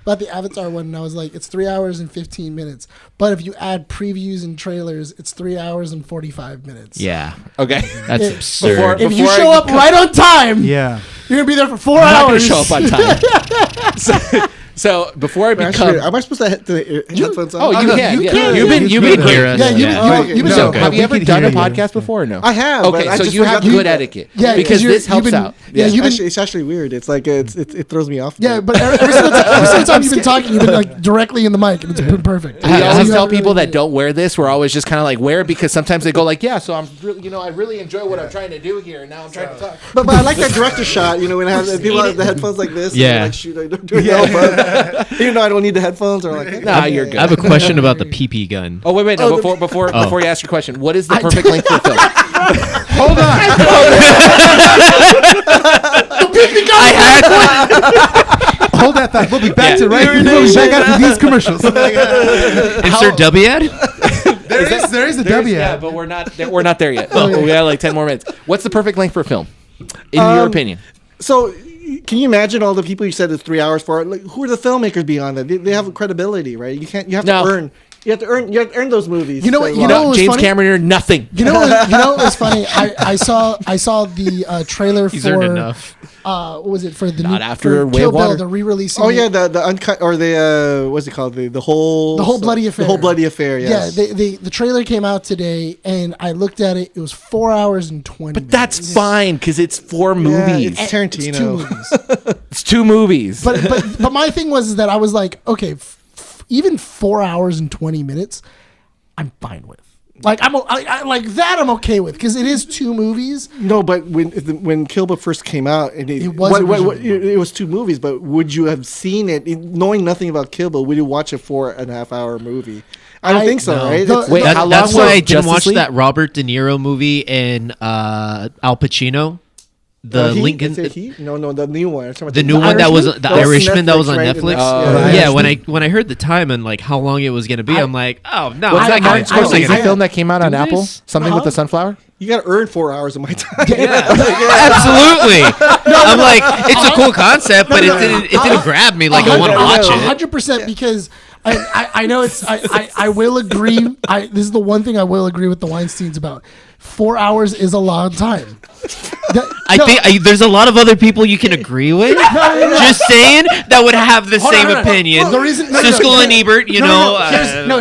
about the Avatar one, and I was like, it's 3 hours and 15 minutes. But if you add previews and trailers, it's 3 hours and 45 minutes. Yeah. Okay. That's absurd. If you show up right on time, you're gonna be there for 4 I'm hours. not gonna show up on time. So before I become, am I supposed to hit the headphones on? oh, you can. you Yeah. can. You've been You great. can hear us. Yeah, you've been So, so have you ever We could done a hear you. podcast before or no? I have. Okay, but I so just you have forgot- good etiquette. Yeah, because you're- this helps you've been- out. yeah, you've been- It's actually weird. It's like it throws me off. Yeah, but every single time you've been talking, you've been like directly in the mic, and it's been perfect. We always tell people that don't wear this. We're always just kind of like, wear it, because sometimes they go like, yeah, so I'm really, I really enjoy what I'm trying to do here, and now I'm trying to talk. But I like that director shot. When I have people have the headphones like this. Yeah. And shoot, I don't do it. Even though I don't need the headphones, or like. Nah, you're good. I have a question about the PP gun. Oh wait, no, before you ask your question, what is the perfect length for a film? Hold on. Hold that thought. We'll be back to right. We'll be back after these commercials. Insert W ad? There is a W. Yeah, but we're not there yet. We got like 10 more minutes. What's the perfect length for a film, in your opinion? So, can you imagine all the people you said it's 3 hours for? Like, who are the filmmakers beyond that? They have credibility, right? You have to earn. You have to earn those movies. You know what? You know what was James funny? Cameron, you're nothing. You know what was funny? I saw the trailer He's for earned enough. What was it for the Not new, after for Way Kill of Bill, Water. the re-releasing? Oh yeah, the uncut, or the what's it called? The whole Bloody Affair. The whole bloody affair. Yes. Yeah, the trailer came out today, and I looked at it. It was 4 hours and 20. But that's fine, because it's 4 movies. it's Tarantino. It's 2 movies. It's 2 movies. but my thing was that I was like, okay, even 4 hours and 20 minutes, I'm fine with. Like I like that. I'm okay with, because it is 2 movies. No, but when Kill Bill first came out, and it was 2 movies. But would you have seen it, knowing nothing about Kill Bill? Would you watch a 4.5 hour movie? I don't think so, No. right? Wait, how long That's why was I didn't Justice watch League? that Robert De Niro movie and Al Pacino. The Lincoln. Is it Heat? No, the new one. The new one that was the Irishman that was on right? Netflix. Oh, Yeah, when I heard the time and like how long it was gonna be, I'm like, oh no, What's that Martin I'm not Scorsese gonna- film that came out on do Apple? this? Something with the sunflower? You got to earn 4 hours of my time. Absolutely. I'm like, it's a cool concept, but it didn't grab me like I want to watch it. 100%, because I know it's I will agree. This is the one thing I will agree with the Weinsteins about. 4 hours is a long time. I think there's a lot of other people you can agree with. Just saying that would have the same opinion. Well, the reason, Siskel and Ebert,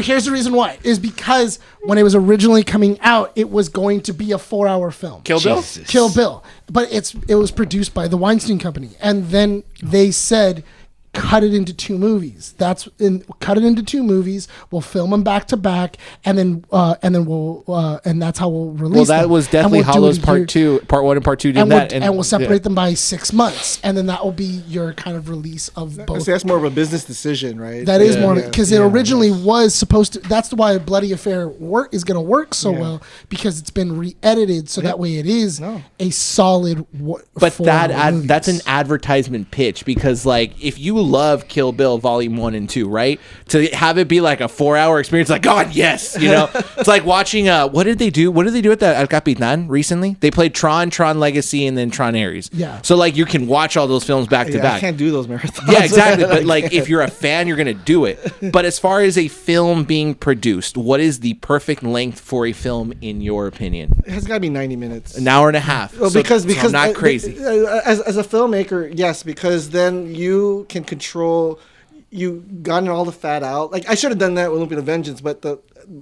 Here's the reason why. Is because when it was originally coming out, it was going to be a 4-hour film. Kill Bill? Jesus. Kill Bill. But it was produced by the Weinstein Company. And then they said, cut it into 2 movies. Cut it into 2 movies. We'll film them back to back, and then we'll and that's how we'll release. Well, that them. was Deathly And we'll do Hallows it Part 2, Part 1 and Part 2 did and that, we'll separate them by 6 months, and then that will be your kind of release of both. See, that's more of a business decision, right? That is more because it originally was supposed to. That's why Bloody Affair is going to work so well, because it's been re-edited so that way it is a solid. But that's an advertisement pitch, because like if you love Kill Bill Volume 1 and 2, right? To have it be like a 4-hour experience, like God, yes, it's like watching. What did they do? What did they do at the El Capitan recently? They played Tron Legacy, and then Tron Ares. Yeah. So like you can watch all those films back to back. I can't do those marathons. Yeah, exactly. But like if you're a fan, you're gonna do it. But as far as a film being produced, what is the perfect length for a film in your opinion? It has got to be 90 minutes. An hour and a half. Well, So because I'm not crazy. As a filmmaker, yes, because then you can control. You gotten all the fat out. Like I should have done that with Lumpia and Vengeance, but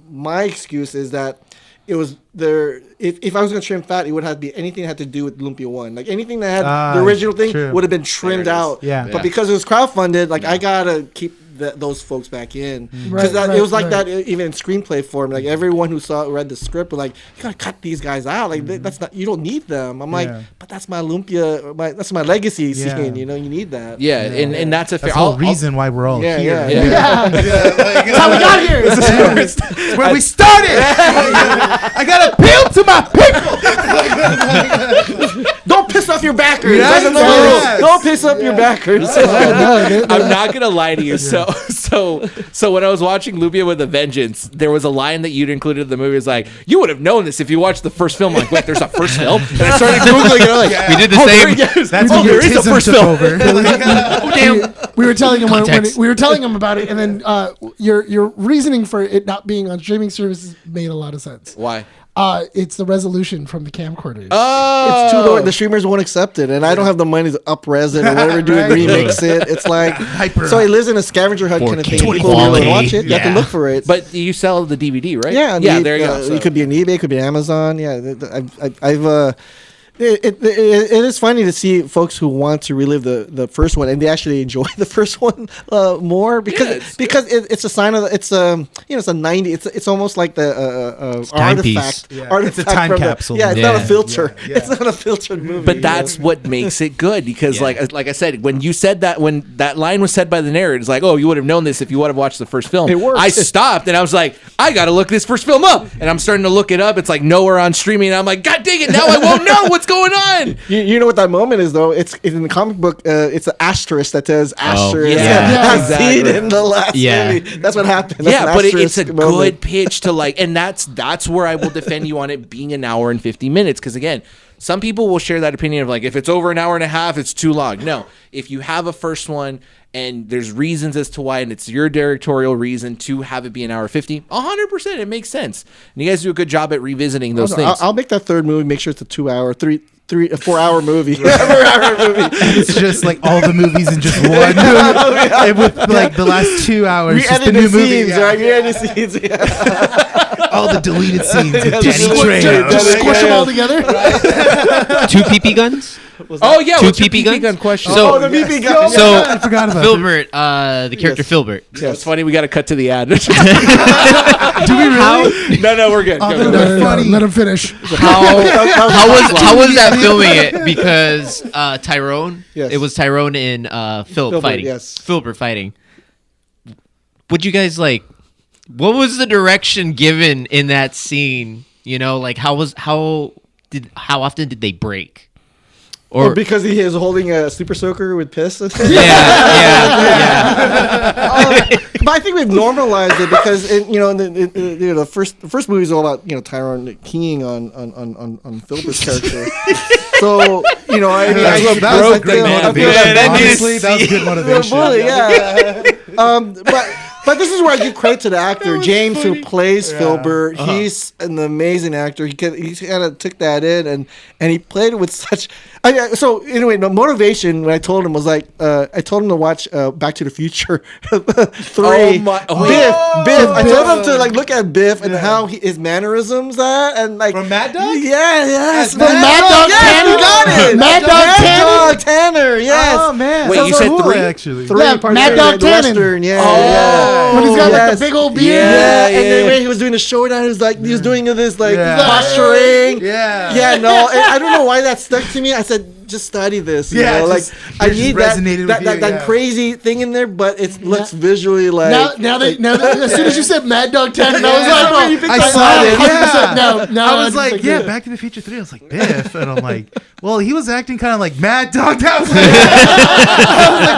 my excuse is that it was there. If I was going to trim fat, it would have to be anything that had to do with Lumpia 1. Like anything that had the original thing would have been trimmed out. Yeah. But because it was crowdfunded, like I gotta keep those folks back in, because it was like that even in screenplay form. Like everyone who read the script were like, you gotta cut these guys out. Like that's not, you don't need them. I'm like, but that's my Lumpia, that's my legacy scene. You need that. Yeah, and that's a fair. That's the whole reason why we're all here. Yeah. That's how we got here. It's where we started. I gotta appeal to my people. Don't piss off your backers. Yeah, That's another rule. yes. Don't piss off your backers. I'm not gonna lie to you. So when I was watching Lumpia with a Vengeance, there was a line that you'd included in the movie. It's like, you would have known this if you watched the first film. I'm like, wait, there's a first film? And I started googling it. I'm like, We did the same. That's when there is a autism first took film. over. Oh, damn. We were telling him Context. we were telling him about it, and then your reasoning for it not being on streaming services made a lot of sense. Why? It's the resolution from the camcorder. Oh, It's too low. The streamers won't accept it, and I don't have the money to up-res it or whatever, do it, remix it. It's like, so it lives in a scavenger hunt kind of thing. 4K People really quality. watch it. You have to look for it. But you sell the DVD, right? yeah, There you go. It could be on eBay, it could be Amazon. Yeah, I've. It is funny to see folks who want to relive the first one and they actually enjoy the first one more because it's a sign of it's it's a 90 it's almost like the timepiece. artifact. It's a time from capsule. It's not a filter. Yeah. It's not a filtered movie. But that's what makes it good, because like I said, when you said that, when that line was said by the narrator, it's like, oh, you would have known this if you would have watched the first film. It worked. I stopped and I was like, I gotta look this first film up, and I'm starting to look it up. It's like nowhere on streaming, and I'm like, God dang it, now I won't know what's going on. You know what that moment is though? It's in the comic book. It's an asterisk that says asterisk. yeah, I've seen in the last Yeah. movie. That's what happened. That's Yeah, an but it's a asterisk moment. good pitch to like, and that's where I will defend you on it being an hour and 50 minutes. Because again, some people will share that opinion of like, if it's over an hour and a half, it's too long. No, if you have a first one and there's reasons as to why, and it's your directorial reason to have it be an hour 50, 100%, it makes sense. And you guys do a good job at revisiting those things. I'll make that third movie. Make sure it's a 4-hour movie. 4-hour movie. It's just like all the movies in just one movie. And with like the last 2 hours, just the new movie. Scenes, right? Re-edited scenes. Yeah. All the deleted scenes with Danny Just Trejo. squish them all together. 2 PP guns? Oh yeah, Two what's your PP PP gun guns? question? So- The VP guy. So I forgot about Filbert, the character Filbert. It's funny, we got to cut to the ad. Do we really? No, we're good. Oh, Go, go, no, go. no. Funny. Let him finish. How was that filming it? Because Tyrone, Yes. it was Tyrone and Philip fighting. yes. Filbert fighting. Would you guys like? What was the direction given in that scene? You know, like how often did they break? Or because he is holding a super soaker with piss. yeah. But I think we've normalized it because the first movie is all about Tyrone keying on Philbert's character. So That was a great motivation. Honestly, that was good motivation. But But this is where I give credit to the actor James who plays Filbert. He's an amazing actor. He kind of took that in and he played it with such. So anyway, the motivation when I told him was like I told him to watch Back to the Future 3. Biff. I told him to like look at Biff and how his mannerisms are and like from Mad Dog. Yes, From Mad Dog Tanner. You got it. Mad Dog Tanner. Yes. Oh man. Wait, you said cool, 3? actually. 3 Yeah, part Mad three, Dog the Tanner. Western. Yeah. When he's got like the big old beard. Yeah, Yeah, and then yeah. when he was doing the showdown, he was like he was doing this like Yeah. posturing. Yeah. No, and I don't know why that stuck to me. I said, just study this. You know? Like I it need just that resonated that, with you, that yeah. crazy thing in there, but it looks visually like Now that as soon as you said Mad Dog Tanner, I was Yeah. like, You I picked saw it. 100%. No, I was like, 100% yeah, good. Back to the Future 3. I was like, Biff, and I'm like, well, he was acting kind of like Mad Dog. I was like,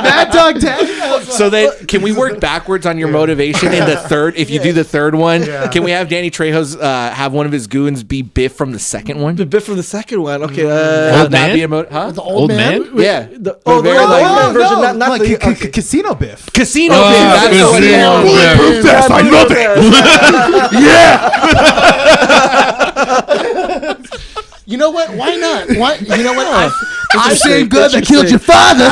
Mad Dog Tanner. So then, can we work backwards on your motivation in the third? If you do the third one, can we have Danny Trejo's have one of his goons be Biff from the second one? the bit from the second one. Okay, Would that man? be a huh? The old man. Yeah. the very, old like, man version, no, not like the Casino Biff. Casino Oh, Biff. That's Casino what it is. Biff. Yes, I love it. You know what? Why not? Why? You know what? I Interesting, good that killed interesting. your father.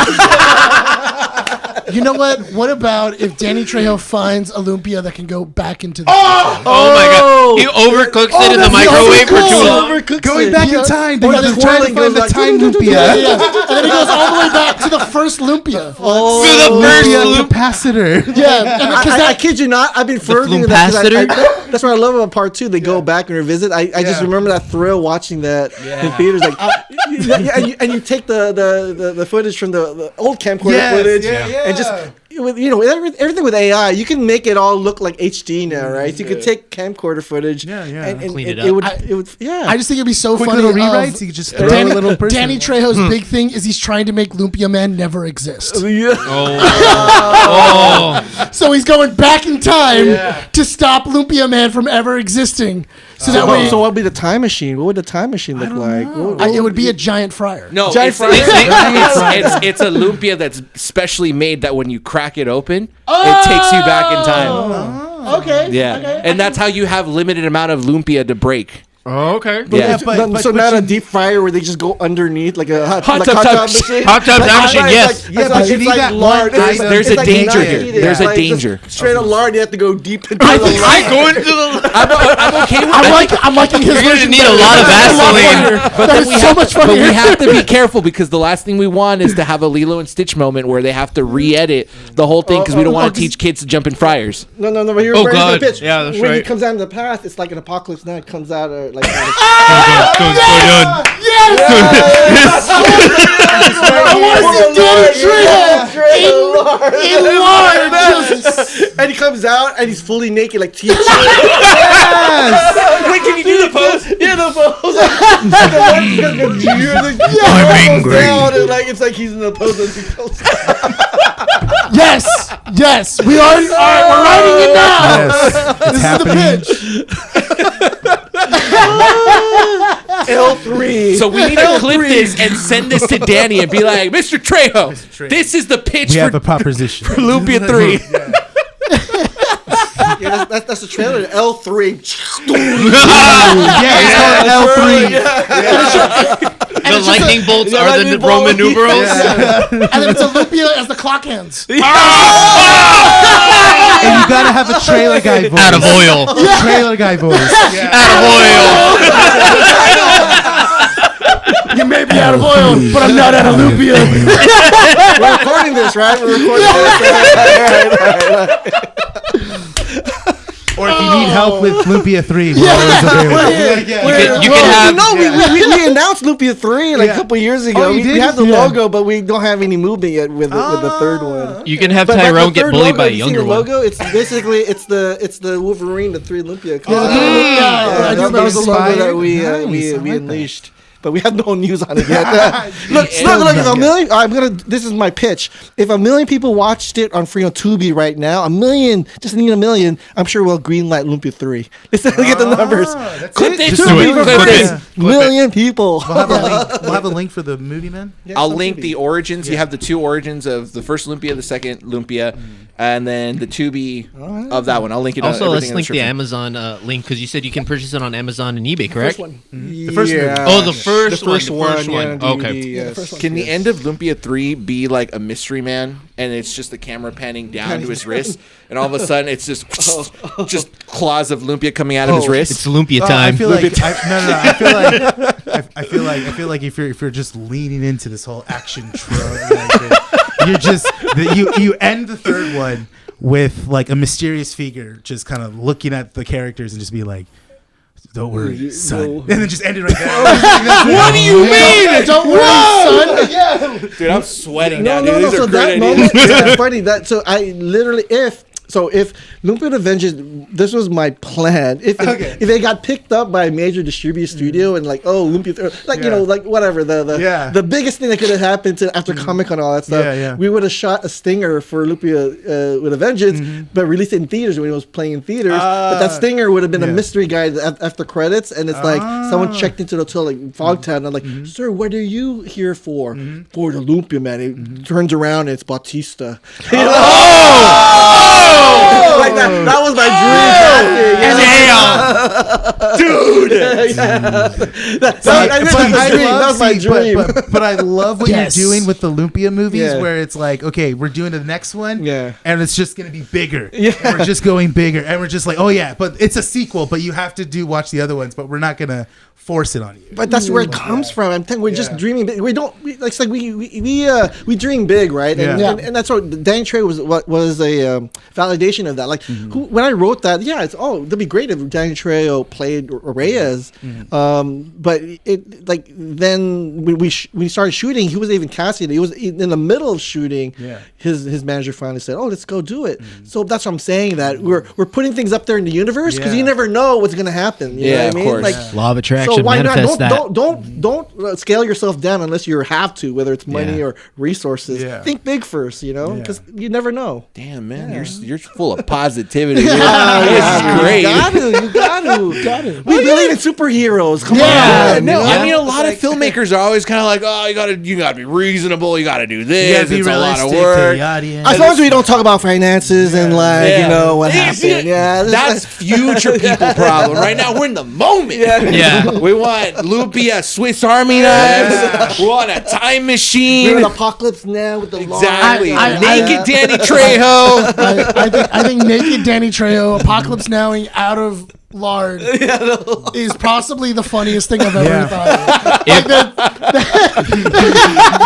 You know what? What about if Danny Trejo finds a Lumpia that can go back into the Oh my god. He overcooks it in the that's microwave for overcooked. too long. Overcooked Going it. back Yeah. in time, Or to the trying to twirling find goes the like, time Yeah, Lumpia. yeah. And then he goes all the way back to the first Lumpia. To the first Lumpia loop. capacitor. Yeah, and because I kid you not. I've been furthering that. 'Cause that's what I love about part 2. They go back and revisit. I just remember that thrill watching that in theaters. Like, and you take the footage from the old camcorder footage and just. With everything with AI, you can make it all look like HD now, right? So you could take camcorder footage, and Clean it it up. would, I just think it'd be so Quick funny. little rewrites. You could just throw Danny, a little person. Danny Trejo's big thing is he's trying to make Lumpia Man never exist. Oh. So he's going back in time to stop Lumpia Man from ever existing. So that way, So what would be the time machine? What would the time machine look like? it would be a giant fryer. No, Giant it's, fry. it's a lumpia that's specially made that when you crack it open, it takes you back in time. Okay. Yeah, Okay. and that's how you have limited amount of lumpia to break. Oh, okay. Yeah, So not a deep fryer where they just go underneath like a hot Hot like tub hot tub time machine. Hot tub time machine, yes. Yeah, but you need that lard. one It's item. There's it's a danger not here. heated. There's It's a danger. just straight up lard. You have to go deep into the I lard. go into the. I'm okay with I'm liking his You're gonna version need better. a lot of That's Vaseline. funnier. But That then is we so have, much but we funnier. have to be careful because the last thing we want is to have a Lilo and Stitch moment where they have to re-edit the whole thing because we don't want to teach kids to jump in fryers. No. But here's Oh, here's the God. pitch. Yeah, that's when he right. comes out in the past, it's like an apocalypse. Now it comes out like. I want to see Danny Trejo in lard. And he comes out and he's fully naked like teacher. Wait, can you do the pose? Yeah, the pose. I'm angry. And like it's like he's in the pose as he comes out. Yes, we are. We're writing it now. This is The pitch. L3. So we need to clip this and send this to Danny and be like, Mr. Trejo, this is the pitch We for have a proposition. Lumpia 3. Yeah, that's the trailer. L3. Yeah, it's called L3. The lightning bolts are the Roman numerals. And then it's a Lumpia as the clock hands. And you gotta have a trailer guy voice. Out of oil. Trailer guy voice. Out of oil. You may be out of oil, but I'm not out of Lumpia. We're recording this, right? We're recording this. Or if you need help with Lumpia 3, we're always available. You can have. We announced Lumpia 3 like a couple years ago. Oh, you we did? have the Yeah. logo, but we don't have any movement yet with the third one. You can have But Tyrone the get third bullied logo, by a you see younger the one. logo? It's basically it's the Wolverine, the 3 Olympia. I do that was the logo that we Nice, I like that. unleashed. but we have no news on it yet. Look, if a million, this is my pitch. If 1 million people watched it on free on Tubi right now, 1 million, just need 1 million, I'm sure we'll greenlight Lumpia 3. Let's get the numbers. Clip it. Just do it. Clip it. Million people. We'll have a link for the movie, man. Yeah, I'll on link Tubi. the origins. You have the 2 origins of the first Lumpia, the second Lumpia, and then the Tubi of that one. I'll link it. Also, let's everything in link the description. Amazon link because you said you can purchase it on Amazon and eBay, correct? First one. The first movie. Oh, the first The first one. one. Yeah, Okay. DVD, Yeah, the yes. first one. Can the end of Lumpia 3 be like a mystery man, and it's just the camera panning down to his wrist, and all of a sudden it's just claws of Lumpia coming out of his wrist? It's Lumpia I time. feel like I feel like if you're just leaning into this whole action trope, you end the third one with like a mysterious figure just kind of looking at the characters and just be like, "Don't worry, son," and then just end it right there. What do you mean? Don't worry, son. Yeah. Dude, I'm sweating now, No, dude. These so are great that ideas. moment, it's funny that so I literally if Lumpia and Avengers, this was my plan. If it got picked up by a major distributor studio and like, oh, Lumpia, like you know, like whatever the biggest thing that could have happened after Comic Con and all that stuff, we would have shot a stinger for Lumpia with Avengers, but released it in theaters when it was playing in theaters. But that stinger would have been a mystery guy after credits, and it's like someone checked into the hotel like Fogtown and like, sir, what are you here for? For the Lumpia man. It turns around and it's Bautista. Like that was my dream. That was my dream. But I love what Yes. you're doing with the Lumpia movies, Yeah. where it's like, okay, we're doing the next one, and it's just gonna be bigger. Yeah. And we're just going bigger, and we're just like, oh yeah, but it's a sequel, but you have to watch the other ones, but we're not gonna force it on you. But that's where it comes from. I'm telling you, we're just dreaming big. We don't. It's like we dream big, right? And, and that's what Danny Trejo was a validation of that. Like when I wrote that, it's that'd be great if Danny Trejo played Reyes. But it like then when we started shooting, he wasn't even casting it. He was in the middle of shooting. His manager finally said, "Oh, let's go do it." So that's what I'm saying. That we're putting things up there in the universe because you never know what's gonna happen. You know what I mean? Of course. Like, Law of attraction. so why not? Manifest that. Don't scale yourself down unless you have to, whether it's money or resources. Yeah. Think big first, because you never know. Damn, man, you're full of positivity. Dude. This is great. You got to. We believe in superheroes. Come on. No, I mean a lot of filmmakers are always kind of like, oh, you gotta be reasonable. You gotta do this. be It's a lot of realistic work. to the audience. As long as we don't talk about finances and what happened. That's future people problem. Right now, we're in the moment. Yeah. We want Lumpia Swiss Army knives. We want a time machine. We're in apocalypse now with the Exactly. I- Naked Danny Trejo. I think naked Danny Trejo, Apocalypse Nowing out of lard is possibly the funniest thing I've ever thought.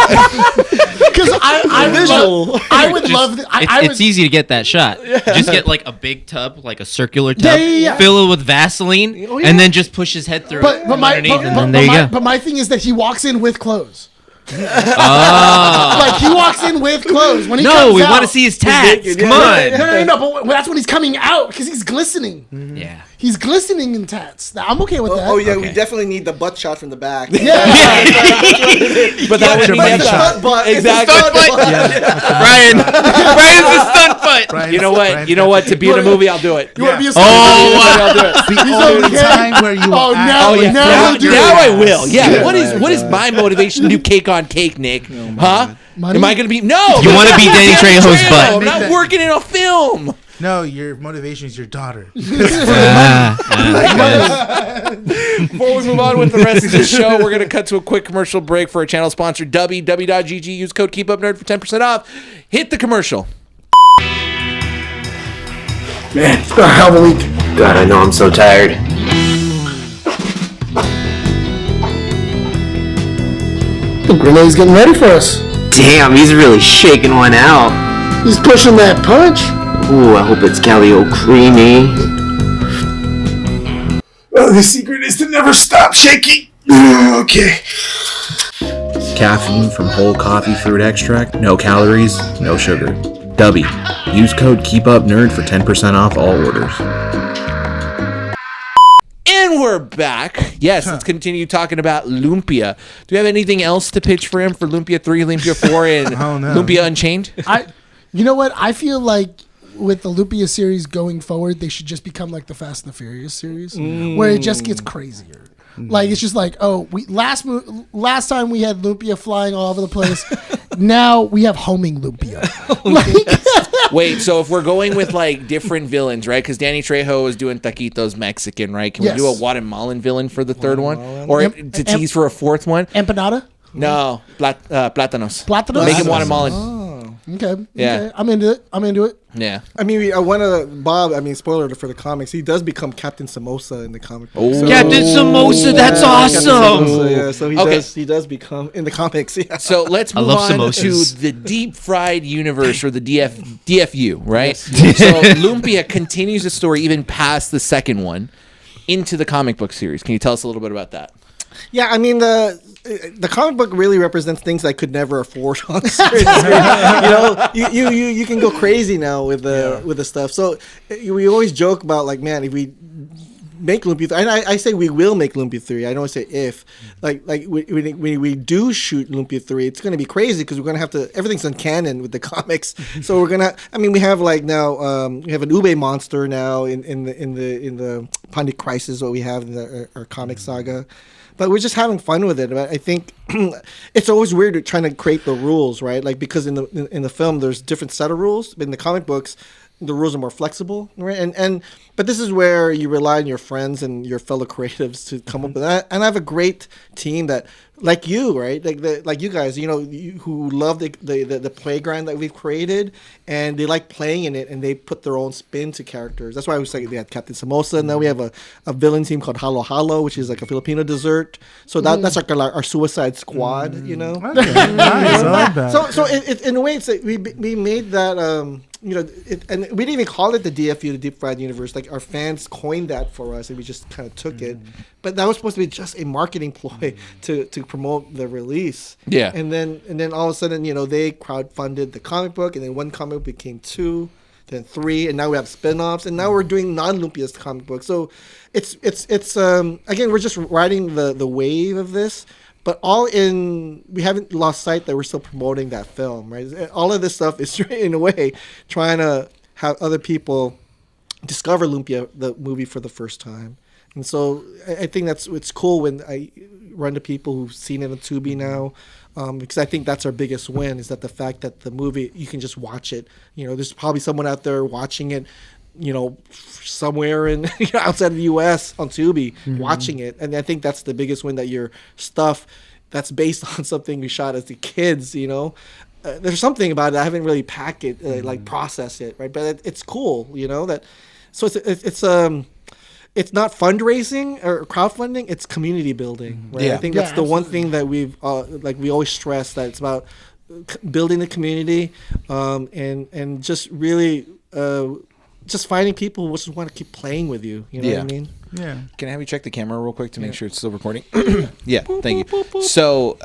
Because I would love. It's easy to get that shot. Just get like a big tub, like a circular tub, Yeah. fill it with Vaseline, and then just push his head through it underneath, and then there you go. But my thing is that he walks in with clothes. Oh. Like he walks in with clothes. When he No, comes we out, want to see his tats. Come on. No, but that's when he's coming out because he's glistening. Yeah. He's glistening in tats. I'm okay with that. we definitely need the butt shot from the back. But that would be But the the shot. Exactly. Stunt butt. Brian's a stunt butt. Brian's- You know what? Brian's You know what? To be in a movie, I'll do it. You want to be a I'll do it. the only time where you Oh, act now- like now that. do Now it. I will. Yeah. What is my motivation to do cake on cake, Nick? Huh? Money? Am I going to be? No. You want to be Danny Trejo's butt. I'm not working in a film. No, your motivation is your daughter. Before we move on with the rest of the show, we're going to cut to a quick commercial break for our channel sponsor, www.gg. Use code KeepUpNerd for 10% off. Hit the commercial. Man, it's been a hell of a week. God, I know I'm so tired. I think Rene's getting ready for us. Damn, he's really shaking one out. He's pushing that punch. Ooh, I hope it's Calio creamy. The secret is to never stop shaking. Okay. Caffeine from whole coffee fruit extract, no calories, no sugar. W. Use code KEEPUPNERD for 10% off all orders. And And we're back. Yes, let's continue talking about Lumpia. Do we have anything else to pitch for him for Lumpia 3, Lumpia 4, and Lumpia Unchained? You know what? I feel like with the Lumpia series going forward, they should just become like the Fast and the Furious series, where it just gets crazier. Like it's just like, last time we had Lumpia flying all over the place. Now we have homing Lumpia. Wait, so if we're going with like different villains, right? Because Danny Trejo is doing Taquitos Mexican, right? Can we do a Guatemalan villain for the third one, or to tease for a fourth one? Empanada? No, plátanos. Plátanos? Make him Guatemalan. Oh, okay. Yeah. Okay. I'm into it. Yeah. I mean, I want to, Bob, spoiler alert for the comics, he does become Captain Samosa in the comic book. So, Captain Samosa, that's awesome. Samosa, so he does become in the comics. Yeah. So let's move on to the deep fried universe, or the DFU, right? Yes. So Lumpia continues the story even past the second one into the comic book series. Can you tell us a little bit about that? Yeah, I mean the comic book really represents things I could never afford on screen. You can go crazy now with the stuff. So we always joke about like, man, if we make Lumpia 3, and I say we will make Lumpia 3. I don't say if. Like when we do shoot Lumpia 3, it's going to be crazy because we're going to have to. Everything's on canon with the comics, so we're gonna. I mean, we have like now we have an AVBE monster now in the Pandit Crisis. What we have in our comic saga. But we're just having fun with it. I think it's always weird trying to create the rules, right? Like because in the film there's different set of rules. But in the comic books, the rules are more flexible, right? But this is where you rely on your friends and your fellow creatives to come up with that. And I have a great team that, like you, right? Like you guys, who love the playground that we've created, and they like playing in it, and they put their own spin to characters. That's why we say they had Captain Samosa, and now we have a villain team called Halo Halo, which is like a Filipino dessert. So that's like our Suicide Squad, Okay. Nice. I like that. So in a way, it's like we made that. And we didn't even call it the DFU, the Deep Fried Universe. Like our fans coined that for us, and we just kind of took it. But that was supposed to be just a marketing ploy to promote the release. Yeah. And then all of a sudden, they crowdfunded the comic book, and then one comic book became 2, then 3, and now we have spin-offs, and now we're doing non-Lumpia's comic book. So it's again, we're just riding the wave of this. But we haven't lost sight that we're still promoting that film, right? All of this stuff is, in a way, trying to have other people discover Lumpia, the movie, for the first time. And so I think it's cool when I run to people who've seen it on Tubi now, because I think that's our biggest win, is that the fact that the movie, you can just watch it. There's probably someone out there watching it, somewhere in outside of the U.S. on Tubi, watching it. And I think that's the biggest win, that your stuff that's based on something we shot as the kids, there's something about it. I haven't really packed it, like processed it, right? But it's cool, that. So it's not fundraising or crowdfunding; it's community building, right? Yeah. I think that's the one thing that we always stress, that it's about building the community, and just really. Just finding people who just want to keep playing with you. You know what I mean? Yeah. Can I have you check the camera real quick to make sure it's still recording? Yeah, thank you. So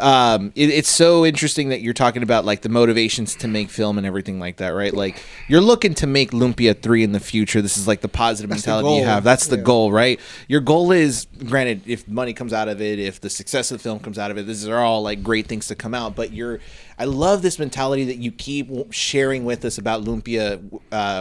it's so interesting that you're talking about like the motivations to make film and everything like that, right? Like you're looking to make Lumpia 3 in the future. This is like the positive mentality you have. That's the goal, right? Your goal is, granted, if money comes out of it, if the success of the film comes out of it, these are all like great things to come out. But I love this mentality that you keep sharing with us about Lumpia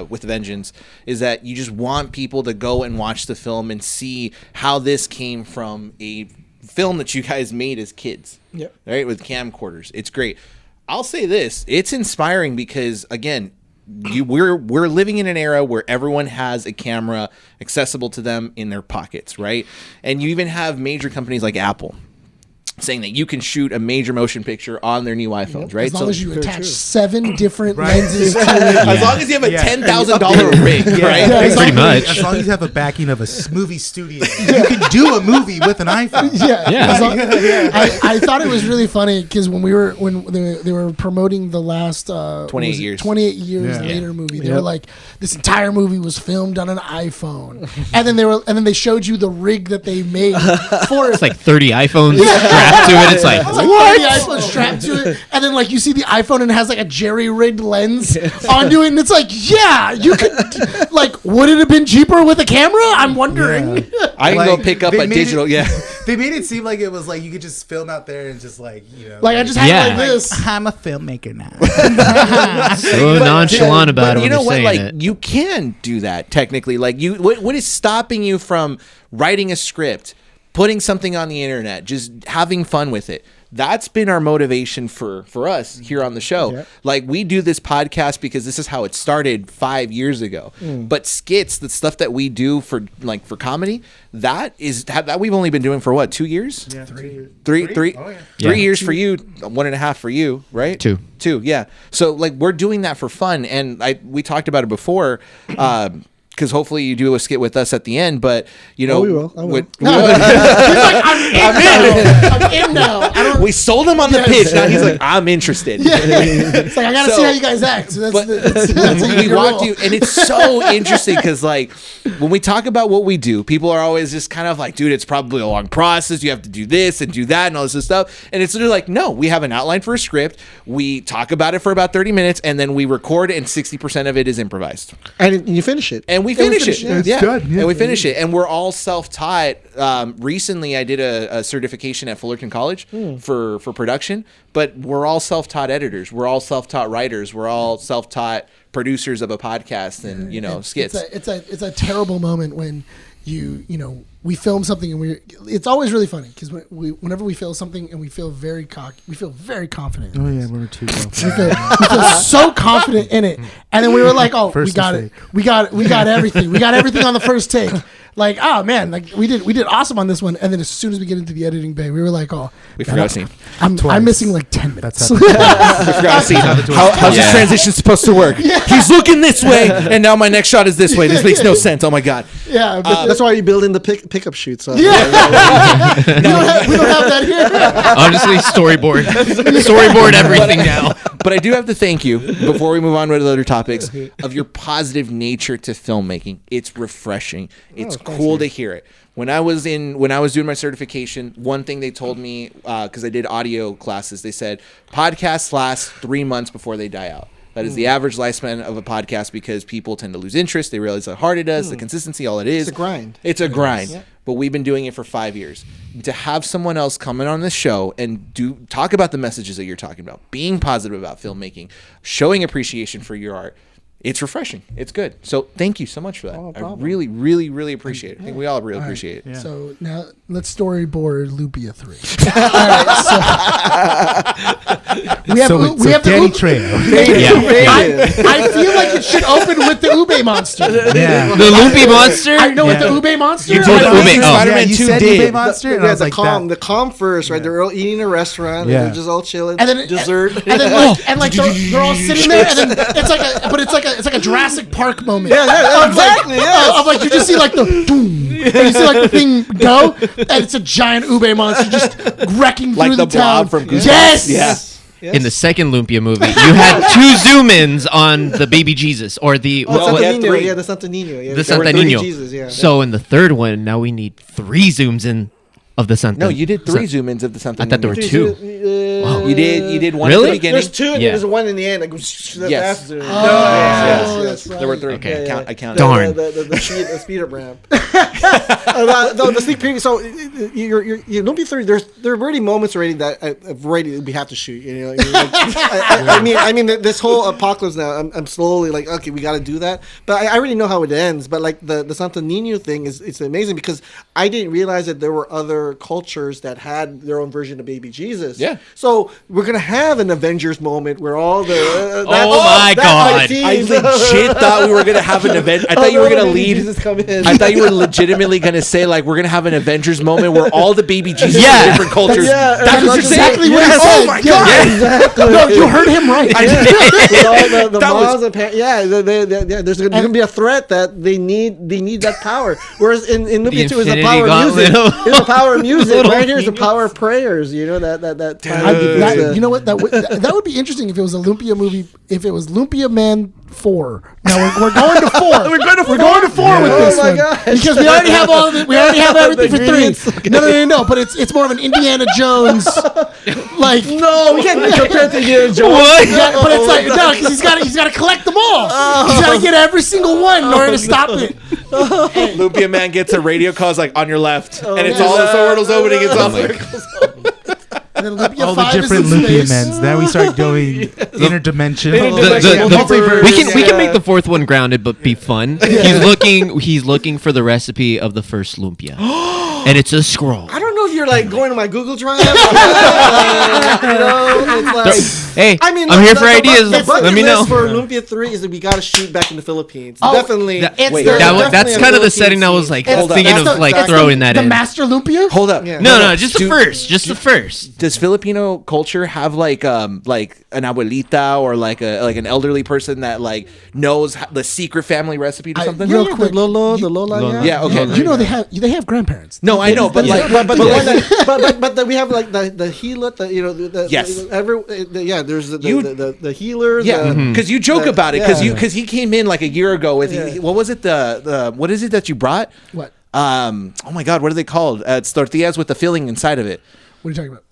with Vengeance, is that you just want people to go and watch the film and see how this came from a film that you guys made as kids, right? With camcorders. It's great. I'll say this, it's inspiring because, again, we're living in an era where everyone has a camera accessible to them in their pockets, right? And you even have major companies like Apple saying that you can shoot a major motion picture on their new iPhones, right? As long as you attach 7 different lenses to it. As long as you have a $10,000 rig, right? Yeah, Pretty much. As long as you have a backing of a movie studio, you can do a movie with an iPhone. I thought it was really funny because when they were promoting the last 28 years later movie, they were like, this entire movie was filmed on an iPhone, and then they showed you the rig that they made for it. It's like 30 iPhones. strapped to it. It's like, It's like what? the iPhone strapped to it, and then like you see the iPhone and it has like a jerry-rigged lens onto it, and it's like, yeah, you could like, would it have been cheaper with a camera? I'm wondering. I can go pick up they a made digital. it- Yeah. They made it seem like it was like you could just film out there and just like, you know. Like I just had Yeah. it like this. I'm a filmmaker now. So nonchalant about But it you when know they're what? saying Like it. you can do that technically. Like what is stopping you from writing a script, putting something on the internet, just having fun with it? That's been our motivation for us here on the show. Yep. Like we do this podcast because this is how it started 5 years ago. But skits, the stuff that we do for comedy, that we've only been doing for what, 2 years? Yeah, 3 years. Three? Oh, yeah. 3 years for you, 1.5 for you, right? Two. Yeah. So like we're doing that for fun, and we talked about it before. Because hopefully you do a skit with us at the end, but you know, we will. I will. He's like, I'm in now. I don't. we sold him on the pitch. Now he's like, I'm interested. It's like I gotta So- see how you guys act. So that's, But that's how we you walk roll. you, and it's so interesting because, like, when we talk about what we do, people are always just kind of like, dude, it's probably a long process. You have to do this and do that and all this stuff. And it's literally like, no, we have an outline for a script. We talk about it for about 30 minutes, and then we record, and 60% of it is improvised. And you finish it. And we finish it. it. Yeah. It's good, yeah. And we finish it. And we're all self-taught. Recently, I did a certification at Fullerton College for production, but we're all self-taught editors. We're all self-taught writers. We're all self-taught producers of a podcast and, you know, skits. It's a terrible moment when you know we film something and it's always really funny because whenever we film something and we feel very confident. Oh yeah, we're too. We feel so confident in it, and then we were like, "Oh, First we got mistake. it. We got everything. We got everything on the first take." Like, oh man, like we did awesome on this one. And then as soon as we get into the editing bay, we were like, "Oh, We forgot a scene. I'm missing like 10 minutes." We forgot a scene. How's this transition supposed to work? He's looking this way, and now my next shot is this way. This makes no sense. Oh my God. Yeah, but That's why you build in the pickup shoots. we don't have that here. Honestly, storyboard everything now. But I do have to thank you before we move on to other topics of your positive nature to filmmaking. It's refreshing. It's cool to hear it. When I was doing my certification, one thing they told me, because I did audio classes, they said podcasts last 3 months before they die out. That is the average lifespan of a podcast because people tend to lose interest. They realize how hard it is, the consistency, all it is. It's a grind. It's a grind. But we've been doing it for 5 years. To have someone else come in on this show and talk about the messages that you're talking about, being positive about filmmaking, showing appreciation for your art, it's refreshing. It's good. So thank you so much for that. I really, really, really appreciate it. I think we all really appreciate it. So now let's storyboard Lumpia 3. We have Danny the Trejo. I feel like it should open with the Ube monster. Yeah. The Loopy Monster? I know with the Ube monster. You told I know Ube. it's- Oh. Spider-Man you 2 said did. Ube Monster, and I Yeah, was like, the calm first, right? They're all eating in a restaurant. Yeah. And they're just all chilling. And then dessert. and then they're all sitting there, and then it's like a Jurassic Park moment. yeah, exactly. Yeah. Of like you just see like the boom, and you see like the thing go, and it's a giant Ube monster just wrecking Like through the the town. blob from Goosebumps. Yes. Yeah. In the second Lumpia movie, you had 2 zoom-ins on the baby Jesus, or the Santa yeah, Nino, 3. yeah, the Santa Nino. Yeah, the there were Santa 30 Nino. Jesus, yeah. So in the third one, now we need 3 zooms in of the Santa. No, you did 3 zoom-ins of the something. I thought there were 2. Wow. You did one Really? at the beginning. There's 2 and Yeah. there's one in the end. Like, Yes. faster. Oh, that's right. There were 3. Okay. I counted. Darn. The speed up ramp. The sneak preview. So you're Lumpia 3. There are already moments already that we have to shoot. You know, I mean, this whole apocalypse now. I'm slowly like, okay, we got to do that. But I already know how it ends. But like the Santa Nino thing it's amazing because I didn't realize that there were other cultures that had their own version of baby Jesus. Yeah. So we're gonna have an Avengers moment where all the my God. I legit thought we were gonna have an event. I thought you were gonna lead. Jesus come in. I thought you were legitimately gonna say like we're gonna have an Avengers moment where all the baby Jesus Yeah. from different cultures. Yeah, That's what you're exactly saying. what he Yes. said. Oh my Yeah. God. Exactly. No, you heard him right. With all the That moms was- and there's gonna be a threat that they need that power. Whereas in Lumpia 2 is the Infinity power of music. Gauntlet. It's the power of music. Little Right here is the Ninos. power of prayers. You know that. You know what? That would be interesting if it was a Lumpia movie. If it was Lumpia Man 4. No, we're going to 4. We're going to 4 with this one. gosh. Because we already have all of it. We already have everything for 3. ingredients, okay. No. But it's more of an Indiana Jones, like. No, we can't compare it to Indiana Jones. What? Yeah, but it's like no, because he's got to collect them all. He's got to get every single one in order to stop it. Lumpia Man gets a radio call, it's like on your left, and it's all the portals opening. It's all And then Lumpia All the 5 is different in Lumpia space. men's. Now we start going interdimensional. We can make the 4th one grounded but be fun. He's looking for the recipe of the first lumpia, and it's a scroll. I don't know if you're like going to my Google Drive. It's like, Hey, I mean, I'm here for ideas. The bucket Let me know. list for Lumpia 3 is that we got to shoot back in the Philippines. Oh, Definitely. That's kind of the setting I was like thinking of like throwing that the in. Master Lumpia. Hold up. Yeah. No, just the first. Just the first. Does Filipino culture have like an abuelita or like an elderly person that like knows the secret family recipe to something? real quick, The Lola. Yeah, okay. You know they have grandparents. No, I know, but like, But we have like the healer, Yes. there's the healer. yeah, because you joke about it yeah. because he came in like a year ago with what was it what is it that you brought? What? Oh my God, what are they called? It's tortillas with the filling inside of it. What are you talking about?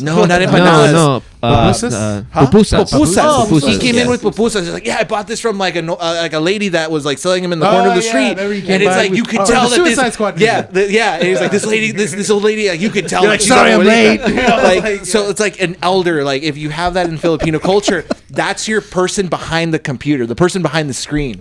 No, not empanadas. No. Pupusas? Pupusas. Pupusas. He came in yes. with pupusas. He's like, yeah, I bought this from like a lady that was like selling them in the corner of the street, remember he and came it's by like with- you could oh, tell the that Suicide this, Squad yeah, did yeah. And he's like, this lady, this old lady, like, you could tell. You're Like, like, she's sorry, an I'm abuelita. late. Like, so it's like an elder. Like if you have that in Filipino culture, that's your person behind the computer, the person behind the screen.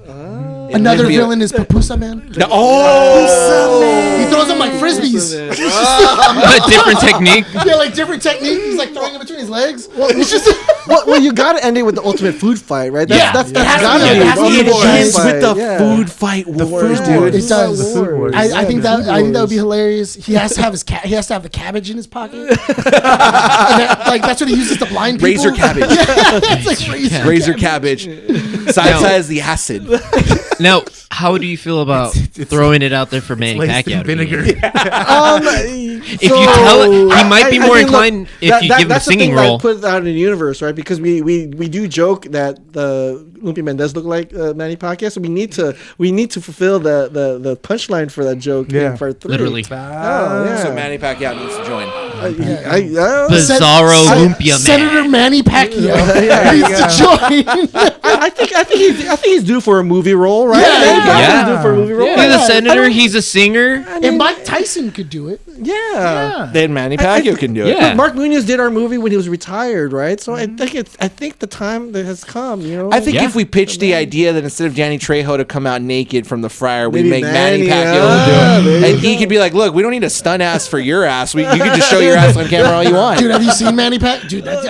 Another villain is Papusa Man. No, oh, He throws them like frisbees. A different technique. Yeah, like different technique. He's like throwing them between his legs. It's just well, you got to end it with the ultimate food fight, right? That's It has to gotta be. be It has to be. the it ultimate ends food with the fight, yeah. food fight wars, food dude. wars. It does. The food wars. I think the that food I think that would be wars. hilarious. He has to have he has to have the cabbage in his pocket. And like that's what he uses to blind people. Razor cabbage. It's like Razor cabbage. Side size the acid. Now, how do you feel about throwing it out there for Manny Laced in Pacquiao? to be vinegar. in? If you tell it, he might be more inclined if you give him a that's the singing thing role. That put it out in the universe, right? Because we do joke that the Lumpia Man does look like Manny Pacquiao, so we need to fulfill the punchline for that joke in part 3. Literally. Oh, yeah. So Manny Pacquiao needs to join. Bizarro Lumpia Man. Senator Manny Pacquiao needs to join. I think he's due for a movie role, right? Yeah. He's due for a movie role. He's a senator. He's a singer. And Mike Tyson could do it. Yeah. Then Manny Pacquiao can do it. Yeah. Mark Munoz did our movie when he was retired, right? So I think the time that has come. I think Yeah. if we pitched the idea that instead of Danny Trejo to come out naked from the fryer, we Maybe make Manny Manny, Pacquiao do there it. you And he could be like, look, we don't need a stunt ass for your ass. You can just show your ass on camera all you want. Dude, have you seen Manny Pacquiao? Dude, that's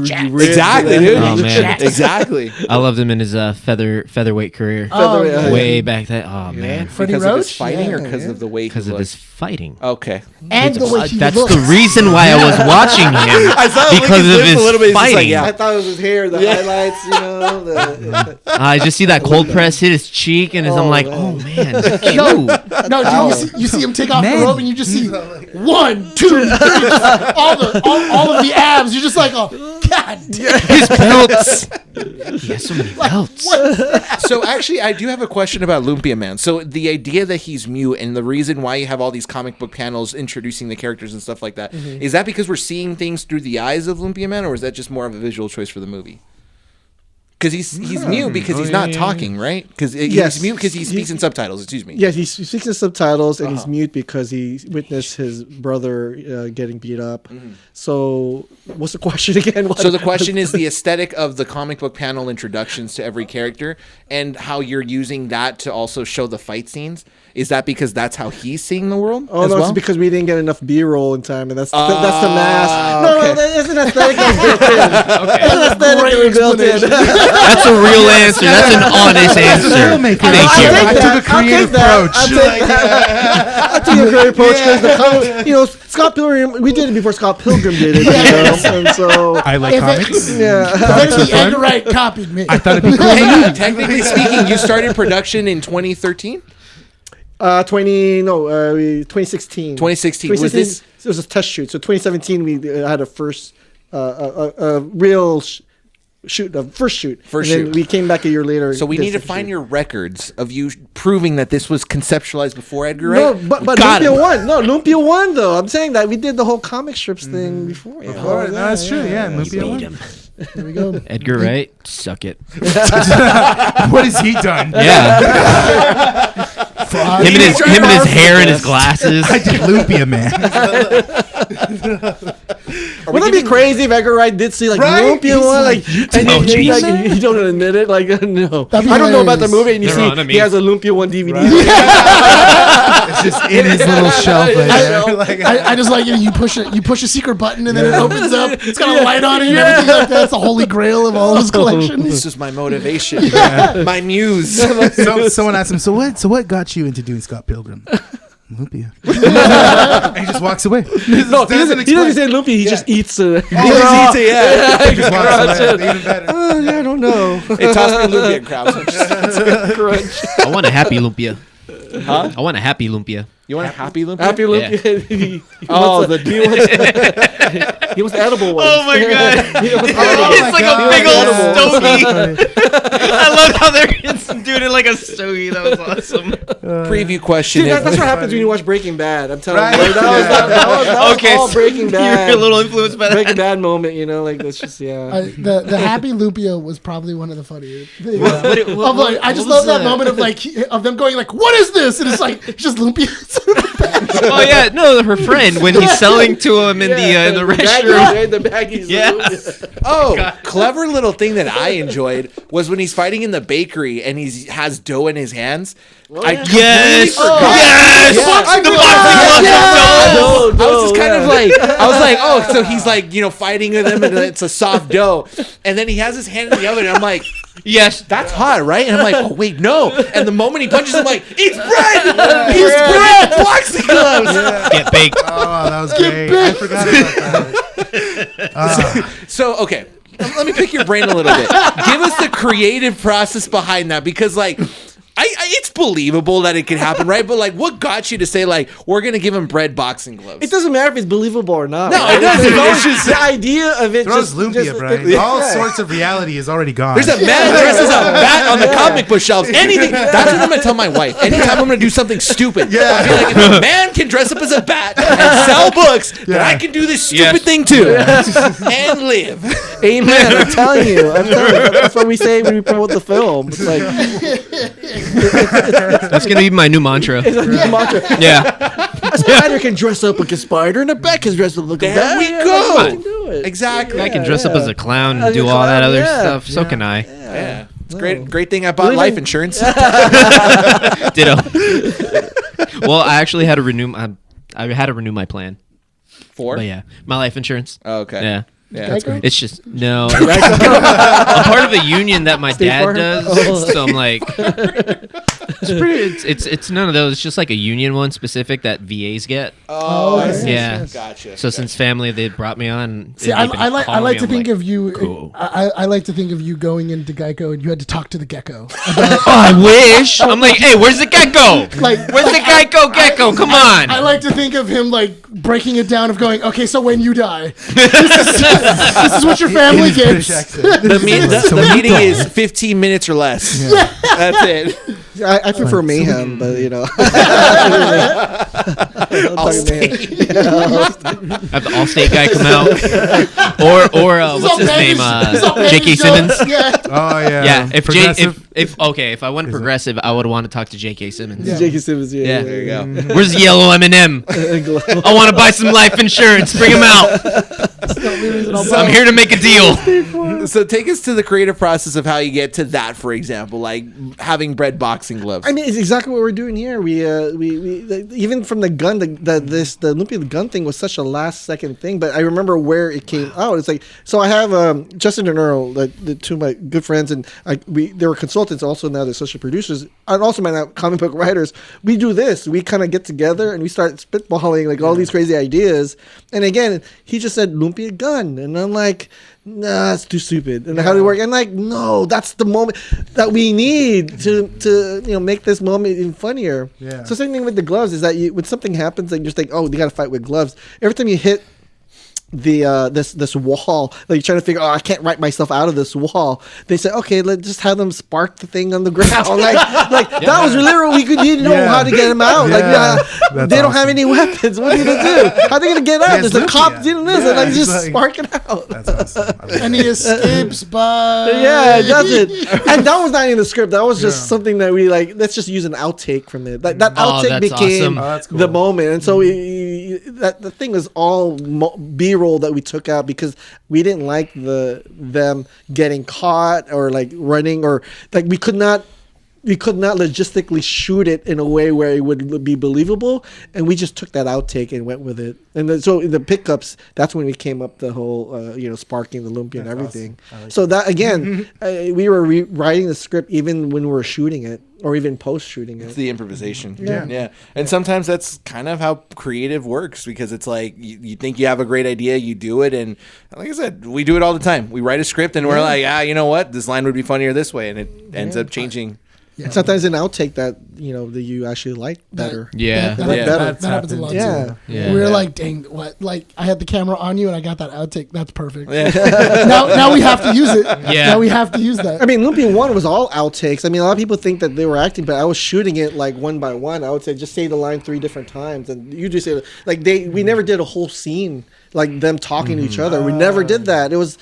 jacked. Exactly, dude. Oh, man. Exactly. I loved him in his featherweight career. Oh, yeah. Way back then. Oh, man. Freddie Because of his Roach? fighting or Yeah, because of the way he Because of looked? his fighting. Okay. And the way he That's looks. the reason why I was watching him. I saw him lick because his of lips his a little bit. He's just like, fighting. yeah. I thought it was his hair, the highlights, I just see that cold press hit his cheek, and I'm like, oh man, cute. No, dude, you see him take off the robe, and you just see 1, 2, 3, just all of the abs. You're just like, oh, God damn. His belts. He has so many belts. So actually, I do have a question about Lumpia Man. So the idea that he's mute and the reason why you have all these comic book panels introducing the characters and stuff like that, is that because we're seeing things through the eyes of Lumpia Man, or is that just more of a visual choice for the movie? Because he's mute because he's not talking, right? Because he's mute because he speaks in subtitles. Excuse me. Yes, he speaks in subtitles, and he's mute because he witnessed his brother getting beat up. So, what's the question again? So the question is the aesthetic of the comic book panel introductions to every character and how you're using that to also show the fight scenes. Is that because that's how he's seeing the world? Oh as no, well? it's because we didn't get enough B-roll in time, and that's the mask. No, okay. that isn't aesthetic that was built in. That's an aesthetic that we built in. That's a real answer. That's an honest answer. Thank you. I took a creative approach. I'll take a great approach because Scott Pilgrim. We did it before Scott Pilgrim did it. And so I like comics. yeah. Eventually, Edgar Wright copied me. I thought it'd be cool. Hey, technically speaking, you started production in 2013? 2016. 2016. Was this? It was a test shoot. So 2017 we had a first real shoot, the first shoot. First and then shoot. we came back a year later. So we did need to second find shoot. your records of you proving that this was conceptualized before Edgar No, Wright. but Got Lumpia him. won. No, Lumpia won though. I'm saying that we did the whole comic strips thing before. Yeah. Oh, no, that's true. Yeah, Lumpia won. There we go. Edgar Wright, suck it. What has he done? Yeah. him and his hair and his glasses. I did Lumpia, man. Wouldn't that be crazy if Edgar Wright did see like Right? Lumpia He's one, like, and Oh, he, Jesus. like, he don't admit it? Like, no. That'd be I don't know about the hilarious. movie, and you They're on to see me. he has a Lumpia one DVD. It's just in his little shelf. I just like you push a secret button and then it opens up. It's got a light on it and everything like that. It's the holy grail of all his collections. This is my motivation, my muse. So someone asked him, so what got you into doing Scott Pilgrim? Lumpia. And he just walks away. No, he doesn't say Lumpia. He just eats it. He just eats it, yeah. He just walks away. Even better. Yeah, I don't know. Hey, toss me Lumpia and crowds. Crunch. I want a happy lumpia. Huh? I want a happy lumpia. You want a happy Lumpia? Happy Lumpia. He wants the edible one. Oh my god! He wants the It's like God. a big old Yeah. stogie. I love how they're doing it like a stogie. That was awesome. Preview question. Dude, if- that's what happens when you watch Breaking Bad. I'm telling Right. you. That was Okay, all so Breaking Bad. You're a little influenced by Breaking that. Bad moment, like that's just The happy Lumpia was probably one of the funnier things. What- Of like, I just what was love that moment of them going like, "What is this?" And it's like it's just Lumpia. Oh yeah, no, her friend when he's selling to him in the restroom. The baggies. Yeah. Oh, clever little thing that I enjoyed was when he's fighting in the bakery and he has dough in his hands. I completely Yes, forgot. yes. Yeah. The boxing gloves. I was just kind of like, I was like, oh, so he's like, fighting with him and it's a soft dough. And then he has his hand in the oven and I'm like, Yes, that's hot, right? And I'm like, oh, wait, no. And the moment he punches him, like, it's bread! He's bread! Boxing gloves! get baked. Oh, that was great. I forgot about that. So, okay, let me pick your brain a little bit. Give us the creative process behind that because, like, it's believable that it can happen, right? But, like, what got you to say, like, we're going to give him bread boxing gloves? It doesn't matter if it's believable or not. No, right? it doesn't. It's just the idea of it. Throws Lumpia, Brian. All sorts of reality is already gone. There's a man dressed as a bat on the comic book shelves. Anything. That's what I'm going to tell my wife. Anytime I'm going to do something stupid, I'll be like, if a man can dress up as a bat and sell books, then I can do this stupid thing too. And live. Amen. I'm telling you. That's what we say when we promote the film. It's like That's gonna be my new mantra. it's a new mantra. Yeah, A spider can dress up like a spider, and a bat can dress up like a There bat. we Yeah, go. I can do it. Exactly. I can dress up as a clown and As a do all that clown, other yeah. stuff. So can I. Yeah. It's great thing I bought Really? life insurance. Ditto. Well, I actually had to renew. I had to renew my plan. But yeah, my life insurance. Oh, okay. Yeah. Yeah. Geico? It's just no. I'm part of a union that my dad Farm? does, so I'm like, it's pretty. It's none of those. It's just like a union one specific that VAs get. Oh, I see. Yeah. Gotcha. So since family, they brought me on. See, they've been I like calling me, to I'm think like, of you. cool. I like to think of you going into Geico and you had to talk to the gecko. Oh, I wish. I'm like, hey, where's the gecko? Like, Where's the gecko? Come on. I like to think of him like breaking it down of going, okay, so when you die, this is what your family In his British gets. accent. The meeting is 15 minutes or less. That's it. I prefer mayhem, but I'll stay. Have the Allstate guy come out, or what's his name? J.K. Simmons. Yeah. Oh yeah. Yeah, if Progressive. if I went progressive, I would want to talk to J.K. Simmons. Yeah. J.K. Simmons. Yeah. There you go. Where's the yellow M&M? I want to buy some life insurance. Bring him out. I'm here to make a deal. So take us to the creative process of how you get to that, for example, like having bread boxing gloves. I mean, it's exactly what we're doing here. We even from the gun, the Lumpia gun thing was such a last second thing. But I remember where it came out. It's like, so I have Justin and Earl, the two of my good friends, and they were consultants. Also now they're social producers, and also my comic book writers. We do this. We kind of get together and we start spitballing like all these crazy ideas. And again, he just said Lumpia gun, and I'm like, nah, it's too stupid. And how do it work? And like, no, that's the moment that we need to make this moment even funnier. Yeah. So same thing with the gloves is that when something happens and you're just like, oh, you got to fight with gloves. Every time you hit this wall. Like you're trying to figure, I can't write myself out of this wall. They said, okay, let's just have them spark the thing on the ground. That was literally we didn't know how to get them out. They don't have any weapons. What are you gonna do? How are they gonna get out? There's a cop doing this, and just spark it out. That's awesome. And he escapes, but it doesn't. And that was not in the script. That was just something that we let's just use an outtake from it. That outtake became the moment, and so the thing was all B-roll that we took out because we didn't like them getting caught or like running or like we could not logistically shoot it in a way where it would be believable, and we just took that outtake and went with it. And then, so in the pickups, that's when we came up the whole sparking the Lumpia and everything. Awesome. Like so that again, we were writing the script even when we were shooting it or even post shooting it. It's the improvisation. Yeah. And sometimes that's kind of how creative works because it's like you think you have a great idea, you do it, and like I said, we do it all the time. We write a script and we're like, you know what, this line would be funnier this way, and it ends up changing. Yeah. And sometimes an outtake that that you actually like better. That happens a lot too. We were like, dang, what? Like I had the camera on you and I got that outtake. That's perfect. Yeah. now we have to use it. Yeah. Now we have to use that. I mean, Lumpia 1 was all outtakes. I mean, a lot of people think that they were acting, but I was shooting it like one by one. I would say just say the line 3 different times, and you just say like we never did a whole scene like them talking to each other. We never did that. It was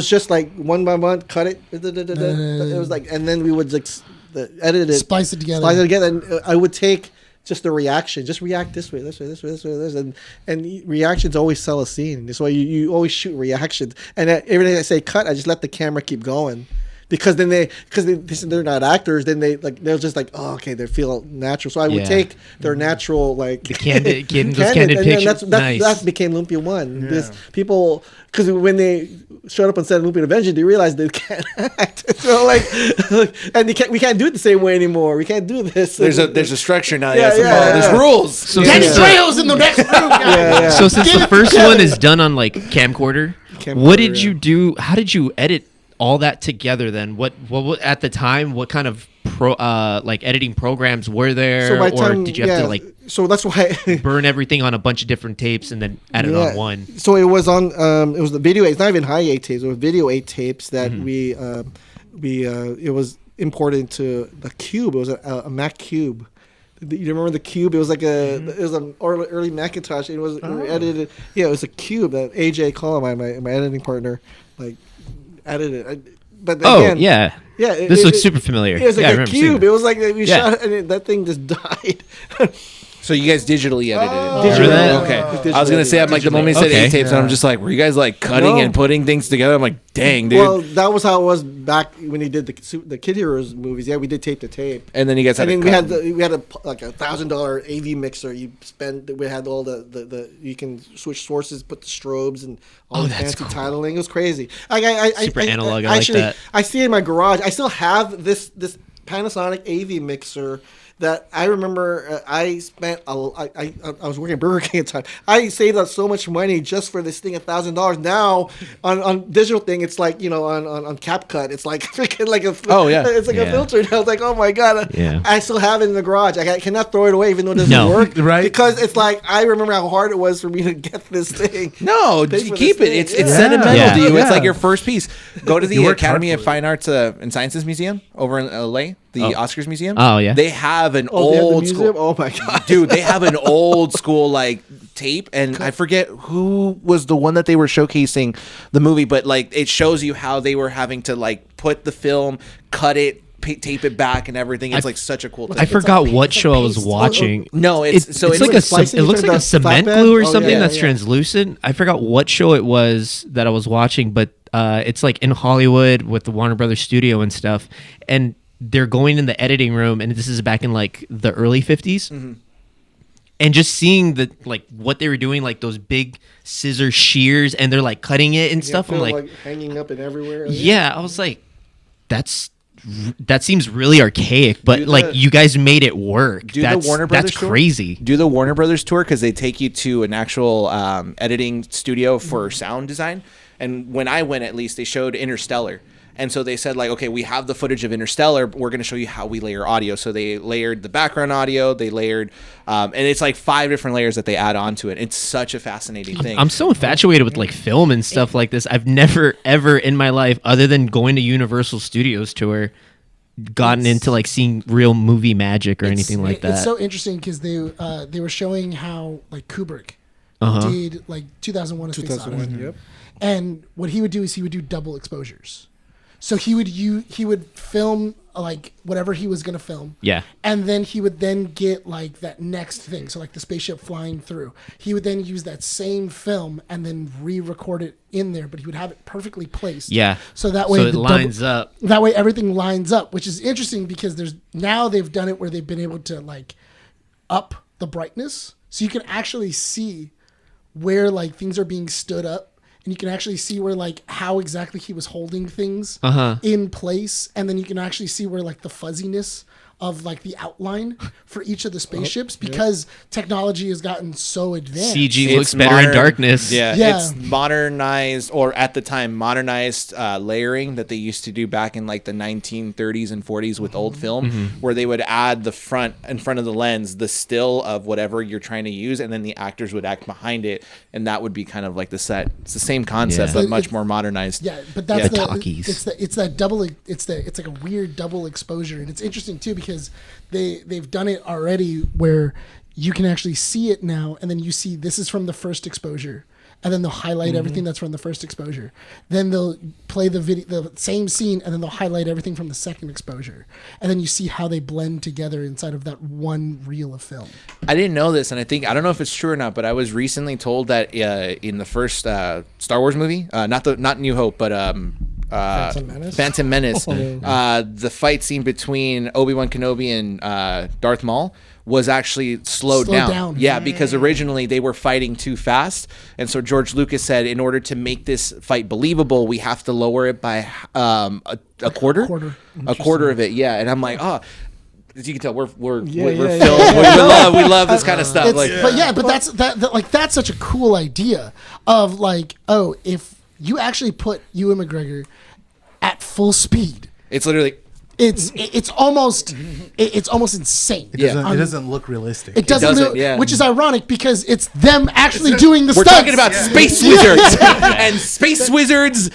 just like one by one, cut it. It was like, and then we would like. Edit it, splice it together, and I would take just the reaction, just react this way, and reactions always sell a scene. That's why you always shoot reactions. And every time I say cut, I just let the camera keep going, because then they're not actors. Then they're just like, oh, okay, they feel natural. So I would take their natural like the candid pictures. That became Lumpia 1. This people, because when they showed up on set of Lumpia Avenger, they realized they can't act. So and we can't do it the same way anymore. We can't do this. There's a structure now. There's rules. So Danny Trejo's in the next room. So since the first one is done on like camcorder, what did you do? How did you edit all that together? Then what at the time? What kind of editing programs were there, or did you have to So that's why burn everything on a bunch of different tapes and then add it on one? So it was on. It was the video. It's not even high 8 tapes. It was video 8 tapes that we it was imported into the Cube. It was a Mac Cube. You remember the Cube? It was like it was an early Macintosh. It was edited. Yeah, it was a Cube that AJ Collin, my editing partner, like edited. But again, this looks super familiar. It was like a Cube. It was like we shot, and that thing just died. So you guys digitally edited it? Digitally. Okay. I was gonna say, I'm like the moment you said 8 tapes, and I'm just like, were you guys like cutting and putting things together? I'm like, dang, dude. Well, that was how it was back when he did the Kid Heroes movies. Yeah, we did tape to tape. And then you guys had. And then we had like $1,000 AV mixer. We had all the you can switch sources, put the strobes and all the fancy titling. It was crazy. Super analog. I like that. I see it in my garage. I still have this Panasonic AV mixer. That I remember, I spent. I was working at Burger King at the time. I saved up so much money just for this thing, $1,000. Now on digital thing, it's like on CapCut, it's like freaking like a it's like a filter. And I was like, oh my god, I still have it in the garage. I cannot throw it away even though it doesn't work, right? Because it's like I remember how hard it was for me to get this thing. No, keep it. It's sentimental to you. It's like your first piece. Go to the Academy of Fine Arts and Sciences Museum over in LA. The Oscars Museum. Oh yeah. They have an old school. Oh my god, dude! They have an old school like tape, and I forget who was the one that they were showcasing the movie, but like it shows you how they were having to like put the film, cut it, tape it back, and everything. It's like such a cool thing. I forgot what show I was watching. No, it looks like a cement glue or something that's translucent. I forgot what show it was that I was watching, but it's like in Hollywood with the Warner Brothers studio and stuff, and they're going in the editing room, and this is back in like the early 50s. Mm-hmm. And just seeing the like what they were doing, like those big scissor shears, and they're like cutting it and stuff. I'm like hanging up and everywhere. Yeah, I was like, that seems really archaic, but you guys made it work. The Warner Brothers tour? Crazy. Do the Warner Brothers tour, because they take you to an actual editing studio for sound design. And when I went, at least, they showed Interstellar. And so they said like, okay, we have the footage of Interstellar, but we're going to show you how we layer audio. So they layered the background audio, they layered, and it's like 5 different layers that they add onto it. It's such a fascinating thing. I'm so infatuated with like film and stuff like this. I've never ever in my life, other than going to Universal Studios tour, gotten into like seeing real movie magic or anything like that. It's so interesting because they were showing how like Kubrick did like 2001: A Space Odyssey. Yep. And what he would do is he would do double exposures. So he would film like whatever he was gonna film. Yeah. And then he would then get like that next thing. So like the spaceship flying through. He would then use that same film and then re-record it in there, but he would have it perfectly placed. Yeah. So that way it lines up. That way everything lines up, which is interesting because they've done it where they've been able to like up the brightness. So you can actually see where like things are being stood up. And you can actually see where like how exactly he was holding things in place, and then you can actually see where like the fuzziness of like the outline for each of the spaceships because technology has gotten so advanced. CG looks better in darkness. Yeah, Yeah. it's modernized, or at the time modernized layering that they used to do back in like the 1930s and 40s with old film, where they would add in front of the lens the still of whatever you're trying to use, and then the actors would act behind it, and that would be kind of like the set. It's the same concept, Yeah. but much more modernized. Yeah, but that's The talkies. it's that double. It's like a weird double exposure, and it's interesting too because they've done it already where you can actually see it now, and then you see this is from the first exposure, and then they'll highlight everything that's from the first exposure. Then they'll play the same scene, and then they'll highlight everything from the second exposure, and then you see how they blend together inside of that one reel of film. I didn't know this, and I don't know if it's true or not, but I was recently told that in the first Star Wars movie, not New Hope, but Phantom Menace, the fight scene between Obi-Wan Kenobi and Darth Maul was actually slowed down. Yeah, because originally they were fighting too fast, and so George Lucas said, in order to make this fight believable, we have to lower it by a quarter of it. Yeah, and I'm like, oh. As you can tell, we're film. We love this kind of stuff. But that's such a cool idea of like, oh, if you actually put Ewan McGregor at full speed, it's literally. It's almost insane. It doesn't look realistic. It doesn't which is ironic because it's them actually doing the We're stunts. talking about space wizards and space wizards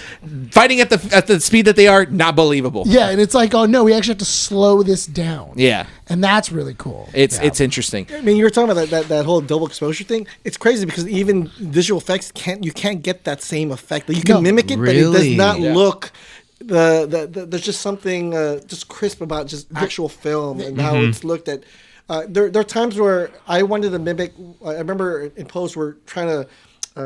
fighting at the speed that they are. Not believable. Yeah, and it's like, oh no, we actually have to slow this down. Yeah, and that's really cool. It's interesting. I mean, you were talking about that whole double exposure thing. It's crazy because even visual effects can't get that same effect. Like, you can mimic it, but it does not look. There's just something just crisp about just actual film and how it's looked at. There are times where I wanted to mimic. I remember in post we're trying to.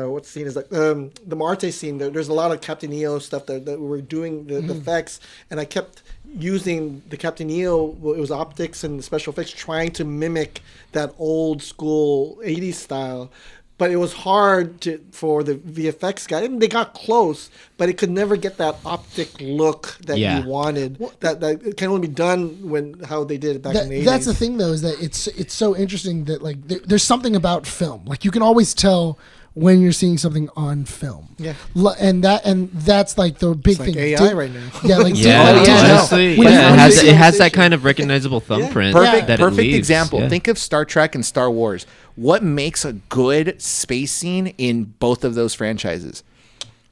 What scene is that? The Marte scene. There's a lot of Captain EO stuff that we were doing the effects, and I kept using the Captain EO. It was optics and special effects, trying to mimic that old school '80s style. But it was hard for the VFX guy. I mean, they got close, but it could never get that optic look that you wanted. That it can only be done how they did it back in the 80s. That's the thing, though, is that it's so interesting that like there's something about film. Like, you can always tell when you're seeing something on film. Yeah. And that's like the big thing. Like AI right now. Yeah, like honestly, it has that kind of recognizable thumbprint. Perfect example. Yeah. Think of Star Trek and Star Wars. What makes a good space scene in both of those franchises?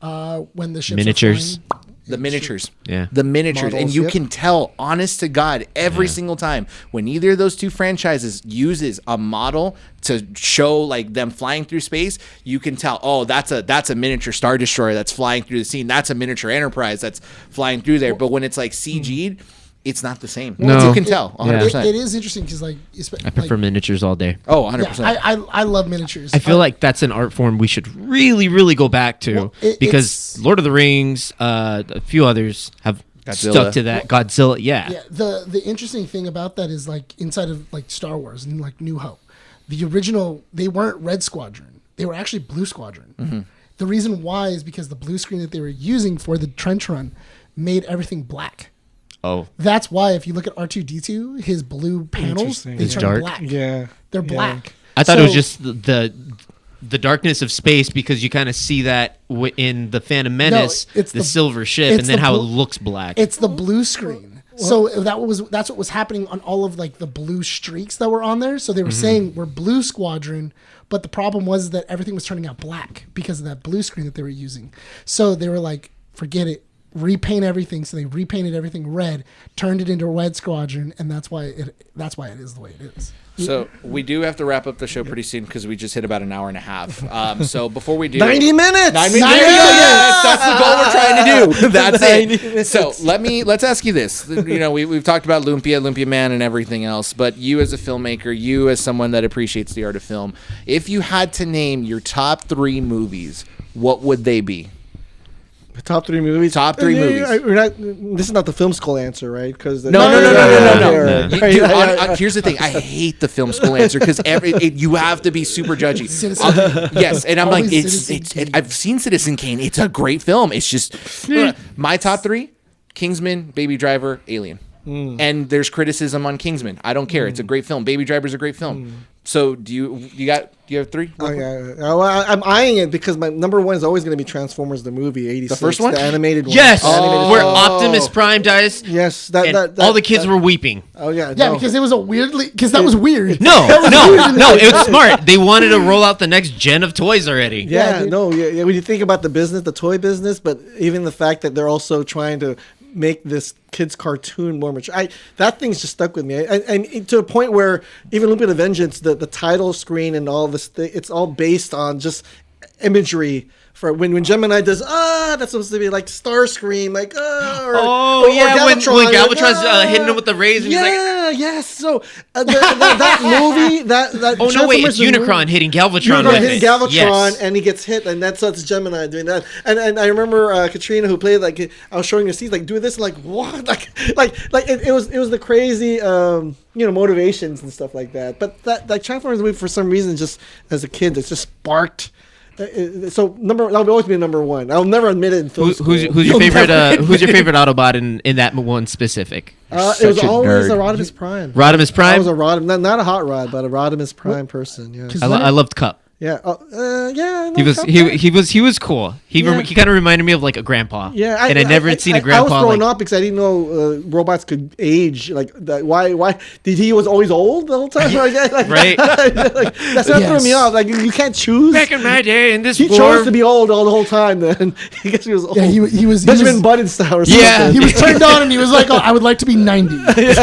When the ships miniatures. The miniatures. Yeah. The miniatures. Models, and you can tell, honest to God, every single time when either of those two franchises uses a model to show like them flying through space, you can tell, oh, that's a miniature Star Destroyer that's flying through the scene. That's a miniature Enterprise that's flying through there. But when it's like CG'd, it's not the same. No. You can tell 100%. It is interesting because like I prefer miniatures all day. Oh, 100%. I love miniatures. I feel like that's an art form we should really, really go back to because Lord of the Rings, a few others have stuck to that. Godzilla, yeah. The interesting thing about that is like inside of like Star Wars and like New Hope, the original, they weren't Red Squadron. They were actually Blue Squadron. Mm-hmm. The reason why is because the blue screen that they were using for the trench run made everything black. Oh, that's why if you look at R2-D2, his blue panels, they turn dark. black. Yeah, they're black. I thought it was just the the darkness of space, because you kind of see that in the Phantom Menace, it's the silver ship, and then how it looks black. It's the blue screen. So that's what was happening on all of like the blue streaks that were on there. So they were saying we're Blue Squadron, but the problem was that everything was turning out black because of that blue screen that they were using. So they were like, forget it, repaint everything. So they repainted everything red, turned it into Red Squadron, and that's why it is the way it is. So we do have to wrap up the show pretty soon because we just hit about an hour and a half. So before we do 90 minutes. 90 minutes. Yes, that's the goal we're trying to do. That's it. So let's ask you this. You know, we've talked about Lumpia Man, and everything else, but you as a filmmaker, you as someone that appreciates the art of film, if you had to name your top 3 movies, what would they be? Top 3 movies. Top 3 movies. This is not the film school answer, right? Because No. Here's the thing. I hate the film school answer because you have to be super judgy. Yes, and I'm like, I've seen Citizen Kane. It's a great film. It's just my top 3: Kingsman, Baby Driver, Alien. And there's criticism on Kingsman. I don't care. It's a great film. Baby Driver's a great film. So do you have 3? Oh yeah, well, I'm eyeing it because my number 1 is always going to be Transformers the movie '86. The first one, the animated one. Yes, where Optimus Prime dies. Yes, all the kids were weeping. Oh yeah, because it was because that was weird. No, it was smart. They wanted to roll out the next gen of toys already. Yeah, when you think about the toy business, but even the fact that they're also trying to make this kids cartoon more mature. That thing's just stuck with me. And to a point where even Lumpia the Vengeance, the title screen and all this, it's all based on just imagery. For when Gemini does that's supposed to be like Starscream, like or when Galvatron's hitting him with the razor. Yes. So that movie, that it's Unicron hitting Galvatron. And he gets hit, and that's Gemini doing that. And I remember Katrina, who played, like, I was showing her scenes, like, do this, and like, what, it was the crazy motivations and stuff like that. But that Transformers movie, for some reason, just as a kid, it's just sparked. So that'll always be number 1. I'll never admit it. Who's your favorite? Who's your favorite Autobot in that one specific? It was always a Rodimus Prime. Rodimus Prime. I was a Rodimus, not a Hot Rod, but a Rodimus Prime person. Yeah, I loved Cup. Yeah. He was cool. He kind of reminded me of like a grandpa. Yeah. I never had seen a grandpa. I was growing up because I didn't know robots could age like that. Why did he was always old the whole time? Right. That's what threw me off. Like, you can't choose. Back in my day, in this he chose to be old all the whole time. Then I guess he was old. Yeah, he was Benjamin Button style or something. Yeah, he was turned on and he was like, "Oh, I would like to be 90." That's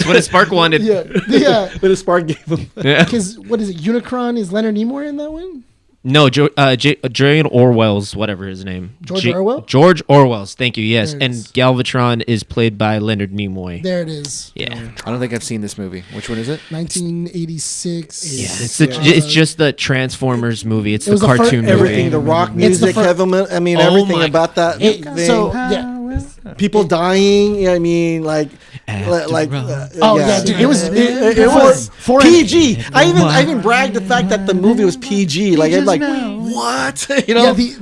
what a Spark wanted. Yeah. But a Spark gave him. Yeah. Because what is it? Unicron is Leonard Nimoy in that one? No, George Orwell's, whatever his name. Orwell? George Orwell's, thank you, yes. And is. Galvatron is played by Leonard Nimoy. There it is. Yeah. I don't think I've seen this movie. Which one is it? 1986. Yeah, it's just the Transformers movie. It's the cartoon movie. Everything, the rock music, everything about that thing. So, yeah. People dying. Yeah, I mean, dude, it was PG. I even bragged the fact that the movie was PG. Like, I'm like, what? Yeah, the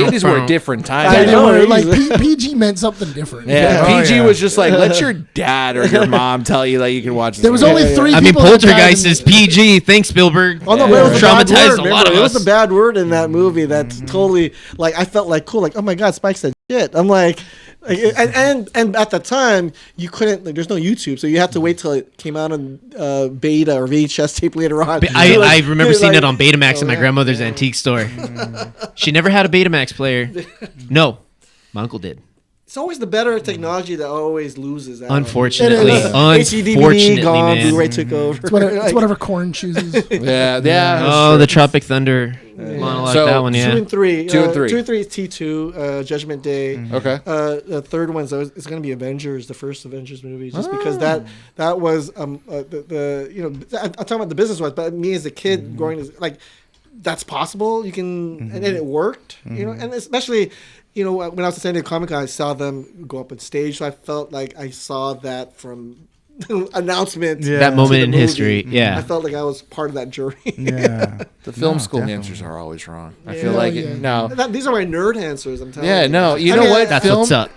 80s were a different time. I know, like PG meant something different. Yeah, PG was just like, let your dad or your mom tell you that you can watch this. There was only 3 people. I mean, Poltergeist is PG. Thanks, Spielberg. Oh no, but it was traumatized a lot of us. It was a bad word in that movie. That's totally like, I felt like cool. Like, oh my God, Spike said shit. I'm like. And at the time you couldn't, like, there's no YouTube, so you had to wait till it came out on beta or VHS tape later on. I remember seeing it on Betamax in my grandmother's antique store. She never had a Betamax player. No, my uncle did. It's always the better technology that always loses out. Unfortunately, DVD gone, man. Blu-ray took over. It's whatever Korn chooses. Yeah. Oh, the Tropic Thunder monologue. So, that one, yeah. 2 and 3. 2 and 3. 2 and 3 is T2, Judgment Day. Okay. The third one is it's going to be Avengers, the first Avengers movie, just because that was I'm talking about the business wise, but me as a kid growing like that's possible. You can and it worked, and especially. When I was at San Diego Comic-Con, I saw them go up on stage, so I felt like I saw that from announcement. That moment in movie. history. Yeah. I felt like I was part of that jury. Yeah. The film school definitely. answers are always wrong. I feel like no. These are my nerd answers. I'm telling you. Yeah, no. You know what? That's film, what's up.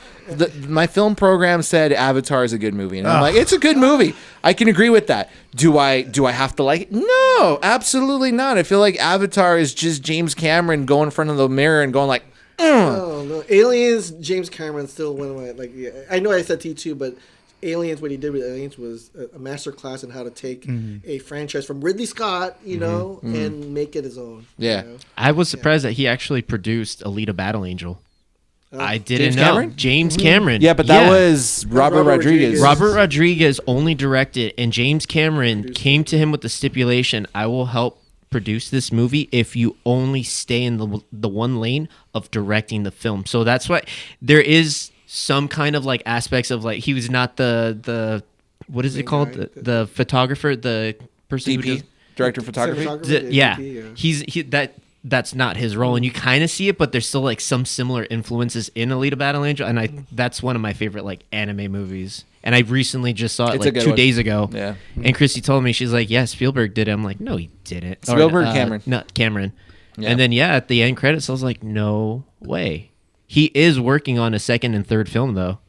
My film program said Avatar is a good movie, and I'm like, it's a good movie. I can agree with that. Do I have to like it? No, absolutely not. I feel like Avatar is just James Cameron going in front of the mirror and going like, Oh no, Aliens. James Cameron still one of my like. Yeah, I know I said T2, but Aliens. What he did with Aliens was a master class in how to take a franchise from Ridley Scott, and make it his own. Yeah. You know? I was surprised that he actually produced Alita Battle Angel. I didn't James know. Cameron? James Cameron. yeah, but that was Robert Rodriguez. Robert Rodriguez only directed, and James Cameron came to him with the stipulation, I will help produce this movie if you only stay in the one lane of directing the film. So that's why there is some kind of like aspects of like he was not the what is it called? The photographer, the person who DP, does director of photography. yeah. That's not his role, and you kind of see it, but there's still like some similar influences in Alita Battle Angel, and that's one of my favorite like anime movies. And I recently just saw it It's a like good 2 one. days ago. Yeah. And Christy told me, she's like, "Yeah, Spielberg did it." I'm like, "No, he didn't." Spielberg, Cameron. Not Cameron. Yeah. And then at the end credits, I was like, "No way." He is working on a second and third film though.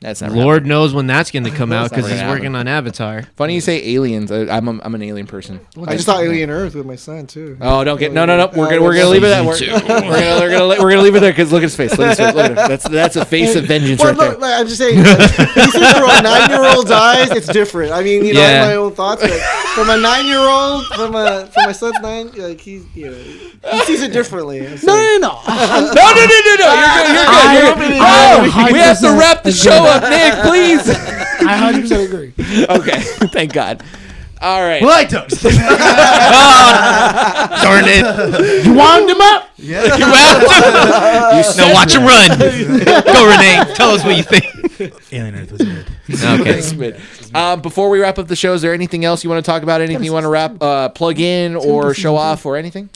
That's not Lord knows when that's going to come out because never he's gonna working on Avatar. Funny you say aliens. I'm an alien person. I just thought Alien Earth with my son too. Oh, don't get no. We're gonna leave it at we're gonna leave it there because look at his face. Look at his face. Look at it. That's a face of vengeance Well, right there. look, like, I'm just saying, like, through a 9-year-old's eyes, it's different. I mean, I have my own thoughts, but from a 9-year-old, from my son's 9, like he sees it differently. No. No. You're good. Oh, we have to wrap the show up, Nick. Please. I 100% agree. Okay. Thank God. All right. Well, I don't. Darn it! You wound him up. Now watch him run. Go, Rene. Tell us what you think. Alien Earth was good. Okay. Smid. Before we wrap up the show, is there anything else you want to talk about? Anything you want to plug in or show off or anything?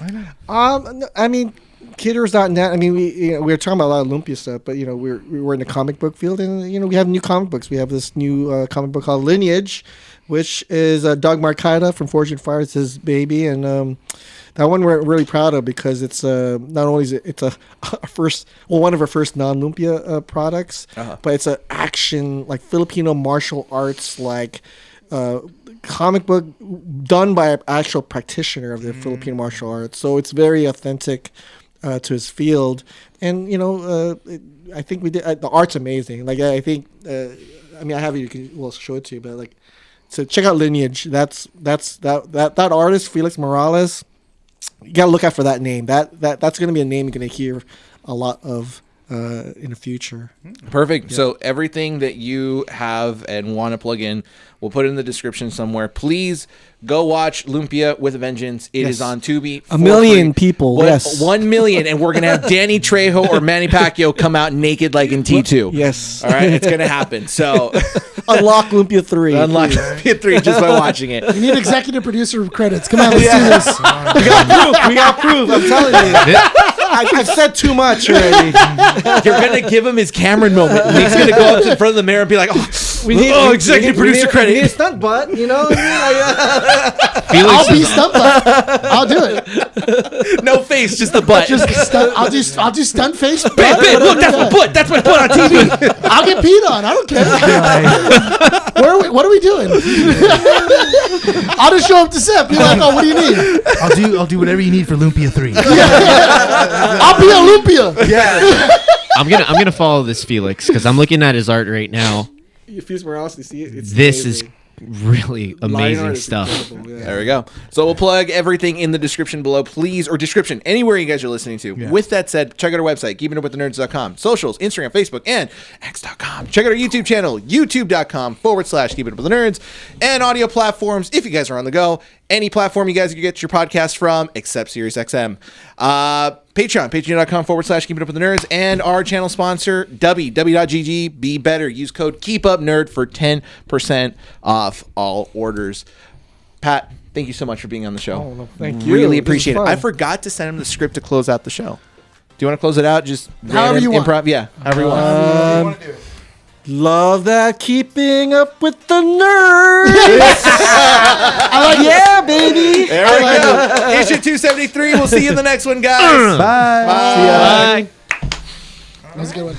I mean, Kidders.net. I mean, we were talking about a lot of Lumpia stuff, but we're in the comic book field, and we have new comic books. We have this new comic book called Lineage, which is Doug Marcaida from Forged in Fire. It's his baby, and that one we're really proud of because it's not only is it's one of our first non-Lumpia products, but it's an action like Filipino martial arts comic book done by an actual practitioner of the Filipino martial arts. So it's very authentic to his field, and I think we did. The art's amazing. Like I think, I mean, I have it. We'll show it to you, but so check out Lineage. That's that artist Felix Morales. You gotta look out for that name. That's gonna be a name you're gonna hear a lot of in the future. Perfect. Yeah. So everything that you have and want to plug in, we'll put it in the description somewhere. Please go watch Lumpia with a Vengeance. It is on Tubi. 1 million people. Yes. 1 million. And we're going to have Danny Trejo or Manny Pacquiao come out naked like in T2. Yes. All right. It's going to happen. So unlock Lumpia 3. Unlock Lumpia 3 just by watching it. We need executive producer credits. Come on, let's do this. We got proof. I'm telling you. I've said too much already. You're going to give him his Cameron moment. Nick's going to go up in front of the mirror and be like, executive producer credit. We need a stunt butt, I'll be stunt butt. I'll do it. No face, just the butt. Just stunt. I'll do stunt face. Babe, look, that's my butt. That's my butt on TV. I'll get peed on. I don't care. What are we doing? I'll just show up to set. Be like, oh, what do you need? I'll do whatever you need for Lumpia 3. I'll be a Lumpia. Yeah. I'm gonna follow this Felix because I'm looking at his art right now. Felix Morales, you see it? This is really amazing stuff. There we go. So we'll plug everything in the description below, please, or description anywhere you guys are listening to. Yeah. With that said, check out our website, keepingitupwiththenerds.com, socials, Instagram, Facebook, and X.com. Check out our YouTube channel, youtube.com/keepingitupwiththenerds, and audio platforms if you guys are on the go. Any platform you guys can get your podcast from, except SiriusXM. patreon.com/keepingitupwiththenerds, and our channel sponsor, w.gg. Be better. Use code KEEPUPNERD for 10% off all orders. Pat, thank you so much for being on the show. Oh, no, thank you. Really appreciate it. I forgot to send him the script to close out the show. Do you want to close it out? Just however you want. Improv? Yeah, however you want. Love that keeping up with the nerds. Yeah, baby. There we go. Issue 273. We'll see you in the next one, guys. Bye. Bye. That was a good one.